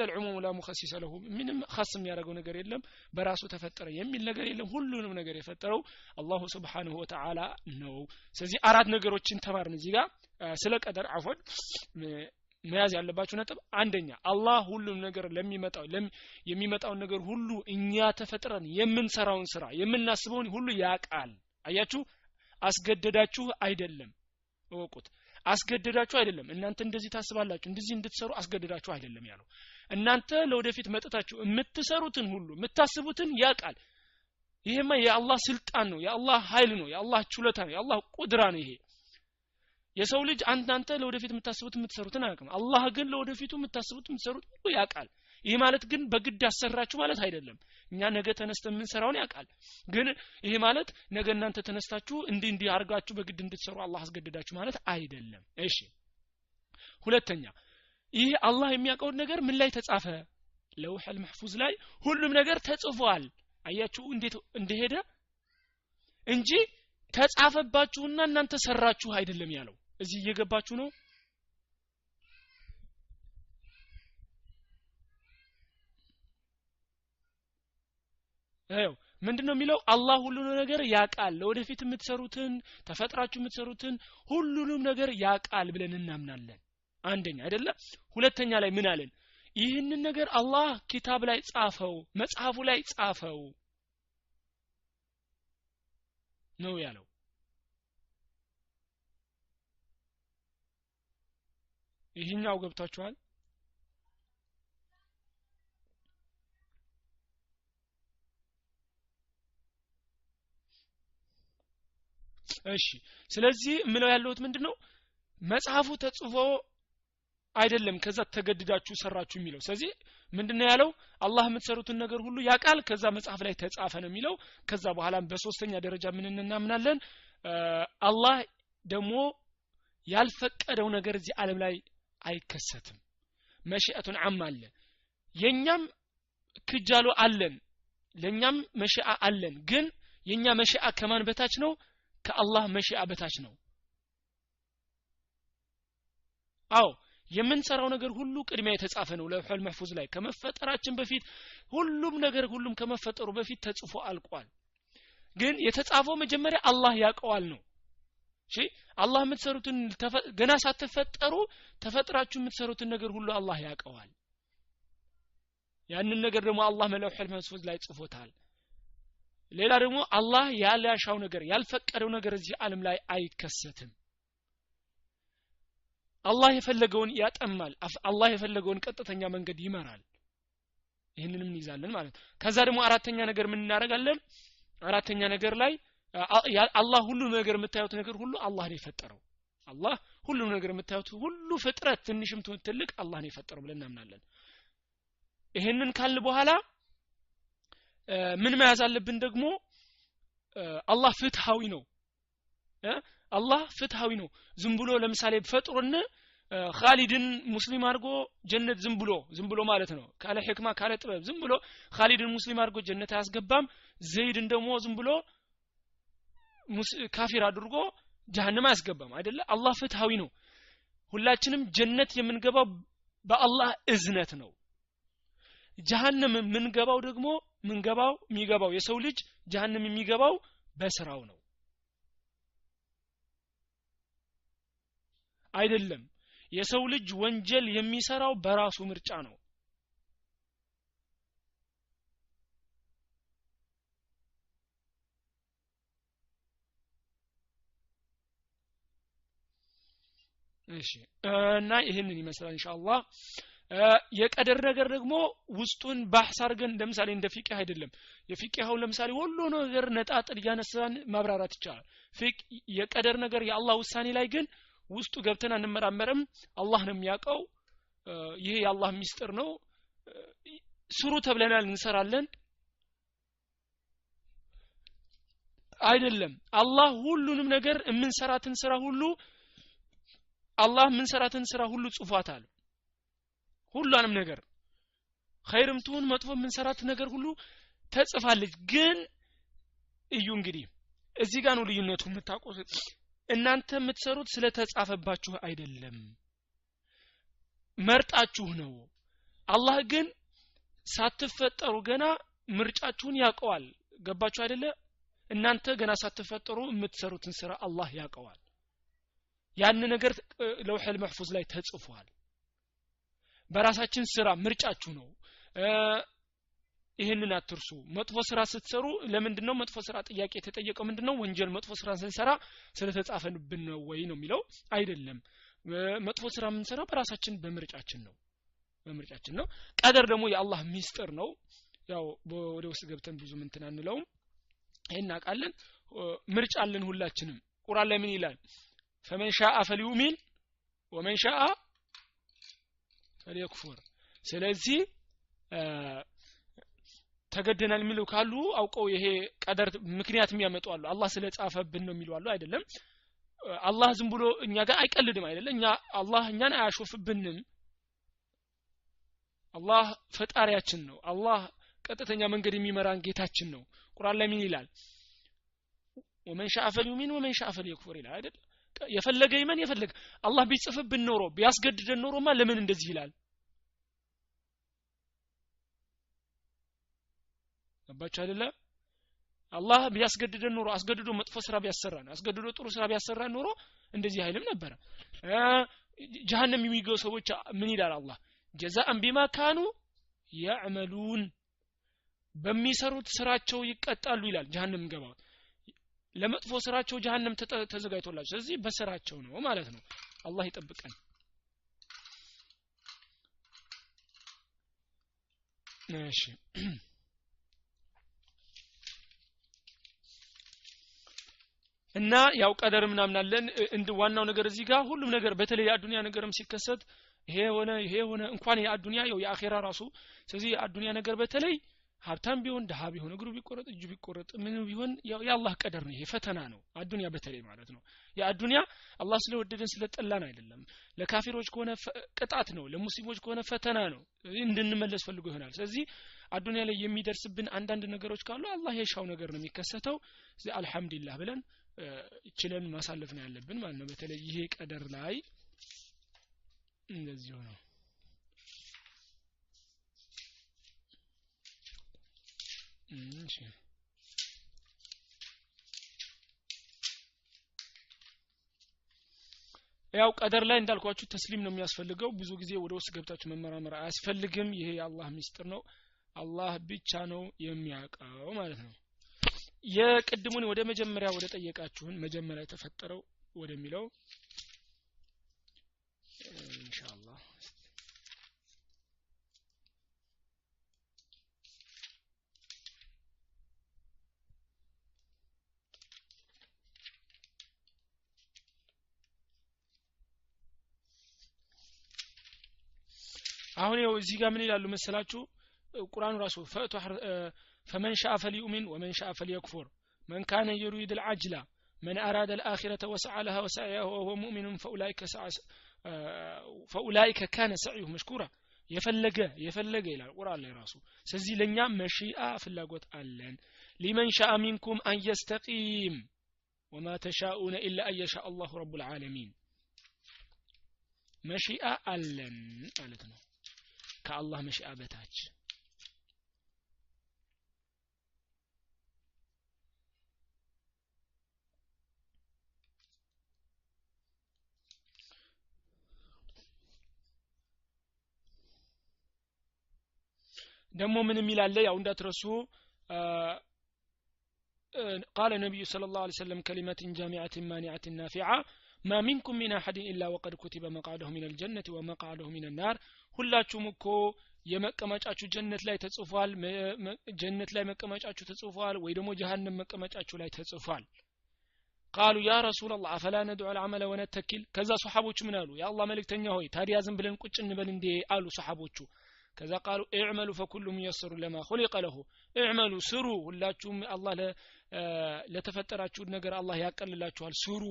[SPEAKER 1] العموم لا مخصص له ምንም خاص የሚያደርገው ነገር የለም በራሱ ተፈጠረ የሚል ነገር የለም ሁሉንም ነገር የፈጠረው አላሁ Subhanahu Wa Ta'ala ነው ስለዚህ አራት ነገሮችን ተማርን እዚህ ጋር ስለ ቀደር አፎን መያዝ ያለባችሁ ነጥብ አንደኛ አላህ ሁሉም ነገር የሚመጣው ነገር ሁሉ እኛ ተፈጥረን የምንሰራውን ስራ የምናስበውን ሁሉ ያቃል አያችሁ አስገደዳችሁ አይደለም ወቁት አስገደዳችሁ አይደለም እናንተ እንደዚህ ታስባላችሁ እንደዚህ እንድትሰሩ አስገደዳችሁ አይደለም ያለው እናንተ ለወደፊት መጥታችሁ የምትሰሩትን ሁሉ የምታስቡትን ያቃል ይሄማ የአላህ ስልጣን ነው የአላህ ኃይል ነው የአላህ ችሎታ ነው የአላህ ቁድራ ነው ይሄ የሰው ልጅ አንተ ለወደፊት የምትሰሩትን አያውቅም አላህ ግን ለወደፊቱ የምትሰሩት ሁሉ ያቃል ይሄ ማለት ግን በግድ አሰራችሁ ማለት አይደለም እኛ ነገ ተነስተን ምን ሰራውን ያቃል ግን ይሄ ማለት ነገ እናንተ ተነስታችሁ እንዲህ አርጋችሁ በግድ እንድትሰሩ አላህ አስገደዳችሁ ማለት አይደለም እሺ ሁለተኛ ይሄ አላህ የሚያውቀው ነገር ምን ላይ ተጻፈ ለውህ المحفوظ ላይ ሁሉም ነገር ተጽፏል አያችሁ እንዴት እንደሄደ እንጂ ተጻፈባችሁና እናንተ ሰራችሁ አይደለም ያለው እዚህ እየገባችሁ ነው ምንድነው የሚለው አላህ ሁሉንም ነገር ያቃል ለወደፊት የምትሰሩትን ተፈጥራችሁ የምትሰሩትን ሁሉንም ነገር ያቃል ብለን እናምናለን አንደኛ አይደለ ሁለተኛ ላይ ምን አለን ይህንን ነገር አላህ ኪታብ ላይ ጻፈው መጽሐፉ ላይ ጻፈው ነው ያለው ይሄኛው ገብታችኋል እሺ ስለዚህ ምለው ያለውት ምንድነው መጽሐፉ ተጽፎ አይደለም ከዛ ተገድዳችሁ ሰራችሁ የሚለው ስለዚህ ምንድነው ያለው አላህ የምትሰሩትን ነገር ሁሉ ያቃል ከዛ መጽሐፍ ላይ ተጻፈ ነው የሚለው ከዛ በኋላም በሶስተኛ ደረጃ ምን እናምናለን አላህ ደግሞ ያልፈቀደው ነገር እዚህ ዓለም ላይ አይከሰትም መሽአቱን አም አለ የኛም ክጃሎ አለን ለኛም መሽአ አለን ግን የኛ መሽአ ከማን በታች ነው ከአላህ መሽአ በታች ነው አው የምንሰራው ነገር ሁሉ ቅድሚያ የተጻፈ ነው ለውህል መህፉዝ ላይ ከመፈጠራችን በፊት ሁሉም ነገር ሁሉም ከመፈጠሩ በፊት ተጽፎ አልቋል ግን የተጻፈው መጀመሪያ አላህ ያቀዋል ነው እሺ አላህ የምትሰሩትን ገና ሳትፈጠሩ ተፈጥራችሁ የምትሰሩትን ነገር ሁሉ አላህ ያቀዋል ያንን ነገር ደግሞ አላህ ለውህል መህፉዝ ላይ ጽፎታል ሌላ ደግሞ አላህ ያላሻው ነገር ያልፈቀደው ነገር እዚህ ዓለም ላይ አይከሰትም አላህ የፈለገውን ያጠማል አላህ የፈለገውን ቀጥተኛ መንገድ ይመራል ይሄንንም እንይዛለን ማለት ከዛ ደግሞ አራተኛ ነገር ምን እናደርጋለን አራተኛ ነገር ላይ አላህ ሁሉ ነገር የምታዩት ነገር ሁሉ አላህ ነው የፈጠረው አላህ ሁሉ ነገር የምታዩት ሁሉ ፍጥረት ትንሽም ትልቅ አላህ ነው የፈጠረው ብለን እናምናለን ይሄንን ካል በኋላ ምን መያዝ አለብን ደግሞ አላህ ፍትሃዊ ነው አላህ ፍትሃዊ ነው ዝም ብሎ ለምሳሌ ፈጥሮን ኻሊድን ሙስሊም አድርጎ ጀነት ዝም ብሎ ማለት ነው ካለ ህክማ ካለ ጥበብ ዝም ብሎ ኻሊድን ሙስሊም አድርጎ ጀነት አያስገባም ዘይድን ደግሞ ዝም ብሎ ካፊር አድርጎ ጀሃነም አያስገባም አይደለ አላህ ፍትሃዊ ነው ሁላችንም ጀነት የምንገባው በአላህ እዝነት ነው ጀሃነም የምንገባው ደግሞ የሚገባው የሰው ልጅ ጀሃነም የሚገባው በስራው ነው አይደለም የሰው ልጅ ወንጀል የሚሰራው በራሱ ምርጫ ነው እሺ እና ይሄንን ይመስላል ኢንሻአላህ የቀደር ነገር ደግሞ ውስጡን ባህስ አድርገን ለምሳሌ እንደ ፊቅህ አይደለም የፊቅህው ለምሳሌ ሁሉ ነገር ነጣጥል ያነሳን ማብራራት ይቻላል የቀደር ነገር የአላህ ውሳኔ ላይ ግን ውስጡ ገብተን አንመራመርም አላህ ነው የሚያውቀው ይሄ የአላህ ሚስጥር ነው ስሩ ተብለናል እንሰራለን አይደለም አላህ ሁሉንም ነገር የምንሰራትን ስራ ሁሉ አላህ የምንሰራትን ስራ ሁሉ ጽፏታል ሁሉንም ነገር ኸይርም ትሁን መጥፎ የምንሰራት ነገር ሁሉ ተጽፋለች ግን እዩ እንግዲህ እዚህ ጋር ነው ልዩነቱ የምታቆሱት እናንተ የምትሰሩት ስለተጻፈባችሁ አይደለም መርጣችሁ ነው አላህ ግን ሳትፈጠሩ ገና ምርጫችሁን ያቀዋል ገባችሁ አይደለ እናንተ ገና ሳትፈጠሩ የምትሰሩትን ስራ አላህ ያቀዋል ያን ነገር ለውህል መህፉዝ ላይ ተጽፏል በራሳችን ስራ ምርጫችሁ ነው ይሄንን አትርሱ መጥፎ ስራ ስትሰሩ ለምንድነው መጥፎ ስራ ጥያቄ የተጠየቀው ምንድነው ወንጀል መጥፎ ስራ ስንሰራ ስለተጻፈንብን ነው ወይ ነው የሚለው አይደለም መጥፎ ስራ የምንሰራው በራሳችን በምርጫችን ነው ቀደር ደግሞ የአላህ ሚስጥር ነው ያው ወደ ውስጥ ገብተን ብዙ ምን ተናንለው ይሄን አቃለን ምርጫ አለን ሁላችንም ቁርአን ላይ ምን ይላል فمن شاء فليؤمن ومن شاء فليكفر ስለዚህ ተገደናል የሚሉ ካሉ አውቀው ይሄ ቀደር ምክንያት የሚያመጡ አሉ አላህ ስለጻፈብን ነው የሚሉ አሉ አይደለም አላህ ዝም ብሎ እኛ ጋር አይቀልድም አይደለም አላህ እኛን አያሾፍብንም አላህ ፈጣሪያችን ነው አላህ ቀጥተኛ መንገድ የሚመራን ጌታችን ነው ቁርአን ላይ ምን ይላል ومن شاء فليؤمن ومن شاء فليكفر ይላል አይደል የፈለገ ይመን የፈለገ አላህ ቢጽፍብን ኖሮ ቢያስገድደን ኖሮማ ለምን እንደዚህ ይላል አባቻ አይደለ አላህ ቢያስገድደን ኖሮ አስገድዶ መጥፎ ስራ ቢያሰራን አስገድዶ ጥሩ ስራ ቢያሰራን ኖሮ እንደዚህ አይልም ነበር ጀሃነም የሚገቡ ሰዎች ምን ይላል አላህ ጀዛአን ቢማ ካኑ ያዕመሉን በሚሰሩት ስራቸው ይቀጣሉ ይላል ጀሃነም ገባው ለመጥፎ ስራቸው ጀሃነም ተዘጋጅቶላቸው ስለዚህ በስራቸው ነው ማለት ነው አላህ ይጠብቀን እሺ እና ያው ቀደር ምናምናለን እንደ ዋናው ነገር እዚህ ጋር ሁሉም ነገር በተለይ የአዱንያ ነገርም ሲከሰት ይሄ ሆነ እንኳን የአዱንያ ያው የአኺራ ራሱ ስለዚህ የአዱንያ ነገር በተለይ ሀብታም ቢሆን ደሃ ቢሆን እግሩ ቢቆረጥ እጁ ቢቆረጥ ምን ቢሆን ያው የአላህ ቀደር ነው ይሄ ፈተና ነው አዱንያ በተለይ ማለት ነው የአዱንያ አላህ ስለወደደን ስለጠላን አይደለም ለካፊሮች ከሆነ ቅጣት ነው ለሙስሊሞች ከሆነ ፈተና ነው እንድንመለስ ፈልጎ ይሆናል ስለዚህ አዱንያ ላይ የሚደርስብን አንዳንድ ነገሮች ካሉ አላህ የሻው ነገር ነው የሚከሰተው ስለዚህ አልহামዱሊላህ ብለን ይችላል ማሳለፍ ነው ያለብን ማለት ነው በተለይ ይሄ ቀደር ላይ እንደዚህ ነው እሺ ያው ቀደር ላይ እንዳልኳችሁ ተስሊም ነው የሚያስፈልገው ብዙ ጊዜ ወደ ውስጥ ገብታችሁ መመራመር አያስፈልግም ይሄ የአላህ ሚስጥር ነው አላህ ብቻ ነው የሚያውቀው ማለት ነው የቅድሙን ወደ መጀመሪያ ወደ ጠየቃችሁን መጀመሪያ የተፈጠረው ወደሚለው ኢንሻአላህ አሁን ያው እዚህ ጋር ምን ይላሉ መሰላችሁ ቁርአኑ ራሱ فمن شاء فليؤمن ومن شاء فليكفر من كان يريد العجلة من أراد الآخرة وسعى لها وسعيه وهو مؤمن فأولئك كان سعيه مشكورا يفلق إلى القرآن ላይ ራሱ ስለዚህ ለኛ መሺአ ፍላጎት አለን لمن شاء منكم أن يستقيم وما تشاءون إلا أن يشاء الله رب العالمين መሺአ አለን ማለት ነው ከአላህ መሺአ በታች ደሞ ምንም ይላል ያው እንዳትረሱ قال النبي صلى الله عليه وسلم كلمة جامعة مانعة نافعة ما منكم من أحد إلا وقد كتب مقعده من الجنة ومقعده من النار ሁላችሁም እኮ የመቀመጫችሁ ጀነት ላይ ተጽፏል ጀነት ላይ መቀመጫችሁ ተጽፏል ወይ ደግሞ ጀሃነም መቀመጫችሁ ላይ ተጽፏል قالوا يا رسول الله افلا ندعو العمل ونتكل كذا صحابوቹ ምን አሉ ያ አላህ መልእክተኛ ሆይ ታዲያ ዝም ብለን ቁጭ እንበል እንዴ አሉ صحابوቹ كذا قالوا اعملوا فكل ييسر لما خلق له اعملوا سروا ሁላችሁም አላህ ለተፈጠራችሁ ነገር አላህ ያቀልላችኋል ስሩ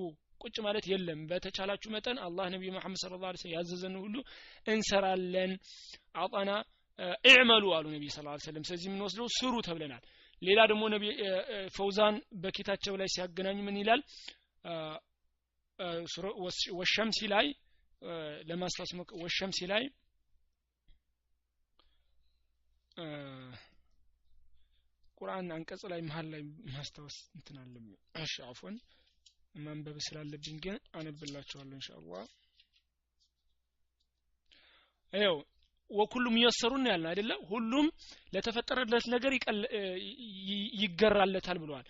[SPEAKER 1] ቁጭ ማለት የለም በተቻላችሁ መጠን አላህ ነብዩ መሐመድ ሰለላሁ ዐለይሂ ወሰለም ያዘዘን ሁሉ እንሰራለን አጣና اعملوا አሉ ነብዩ ሰለላሁ ዐለይሂ ወሰለም ስለዚህ ምን ወስደው ስሩ ተብለናል ሌላ ደግሞ ነብዩ ፈውዛን በኪታቸው ላይ ሲያገናኙ ምን ይላል ወሸምሲ ላይ ለማስታወስ ወሸምሲ ላይ ቁርአን አንቀጽ ላይ መሃል ላይ ማስታወስ እንትን አለብኝ እሺ አፍወን ማንበብ ስላለብኝ ግን አነብላችኋለሁ ኢንሻአላህ አየው ወኩሉም ይሰሩን ያልና አይደለ ሁሉም ለተፈጠረለት ነገር ይገራለታል ብለዋል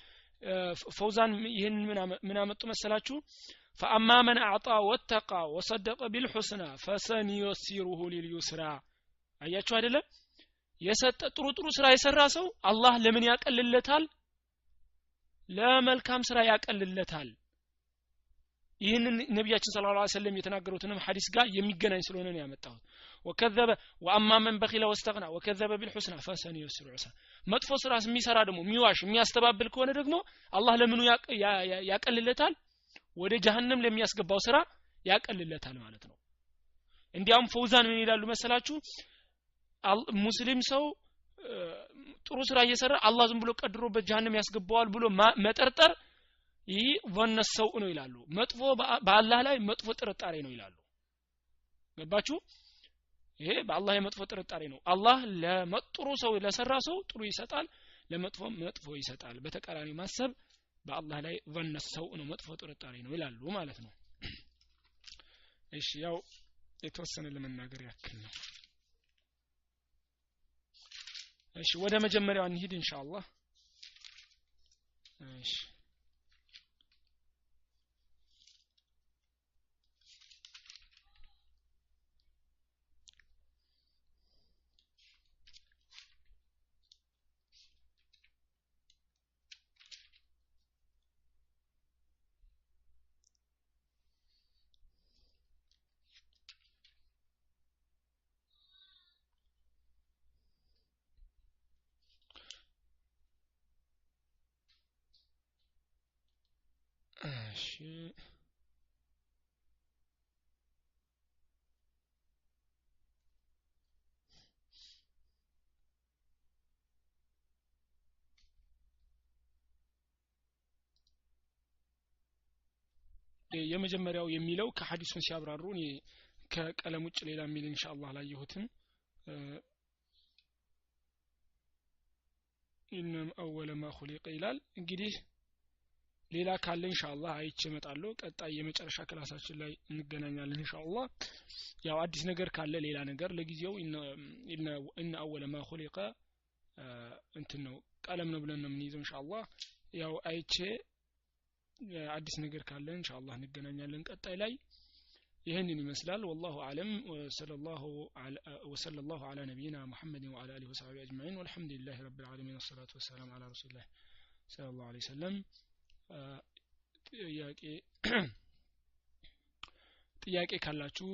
[SPEAKER 1] ፈውዛን ይሄን ምን አመጡ መሰላችሁ فاما من اعطى واتقى وصدق بالحسنى فسنيسره لليسرى አያችሁ አይደለ የሰጠ ጥሩ ስራ የሰራ ሰው አላህ ለምን ያቀልለታል ለመልካም ስራ ያቀልለታል ይህንን ነብያችን ሰለላሁ ዐለይሂ ወሰለም የተናገሩትንም ሐዲስ ጋር የሚገናኝ ስለሆነ ነው ያመጣሁት ወከዘበ واما من بخل واستغنى وكذب بالحسنى فسنيسره عسى መጥፎ ስራ የሚሰራ ደግሞ ሚዋሽ የሚያስተባብል ከሆነ ደግሞ አላህ ለምኑ ያቀልለታል ወደ ጀሃነም ለሚያስገባው ስራ ያቀልለታል ማለት ነው እንዲያውም ፈውዛን ምን ይላሉ መሰላችሁ ሙስሊም ሰው ጥሩ ስራ እየሰራ አላህ ዝም ብሎ ቀድሮበት ጀሃነም ያስገባዋል ብሎ መጠርጠር ይህ ወነሰው ነው ይላሉ መጥፎ በአላህ ላይ መጥፎ ጥርጣሬ ነው ይላሉ ገባችሁ ይሄ በአላህ የመጥፎ ጥርጣሬ ነው አላህ ለመጥሩ ሰው ለሰራ ሰው ጥሩ ይሰጣል ለመጥፎ መጥፎ ይሰጣል በተቃራኒ ማሰብ በአላህ ላይ ወነሰው ነው መጥፎ ጥርጣሬ ነው ይላሉ ማለት ነው እሺ ያው የተወሰነ ለመናገር ያክል ነው እሺ ወደ መጀመሪያው እንሂድ ኢንሻአላህ እሺ እሺ የመጀመሪያው የሚለው ከሐዲሱን ሲያብራሩ እኔ ከቀለም ውጭ ሌላ የሚል ኢንሻአላህ አላየሁትም ኢነም አወለ ማ ኹሊቀ ይላል እንግዲህ ሌላ ካለ ኢንሻአላህ አይቼ እመጣለሁ ቀጣይ የመጨረሻ ክላሳችን ላይ እንገናኛለን ኢንሻአላህ ያው አዲስ ነገር ካለ ሌላ ነገር ለጊዜው ኢነ አወለ ማ ኹሊቀ እንትን ነው ቀለም ነው ብለን ነው የምንይዘው ኢንሻአላህ ያው አይቼ አዲስ ነገር ካለ ኢንሻአላህ እንገናኛለን ቀጣይ ላይ ይሄንን ይመስላል والله اعلم وصلى الله على نبينا محمد وعلى اله وصحبه اجمعين والحمد لله رب العالمين والصلاه والسلام على رسول الله صلى الله عليه وسلم ጥያቄ ካላችሁ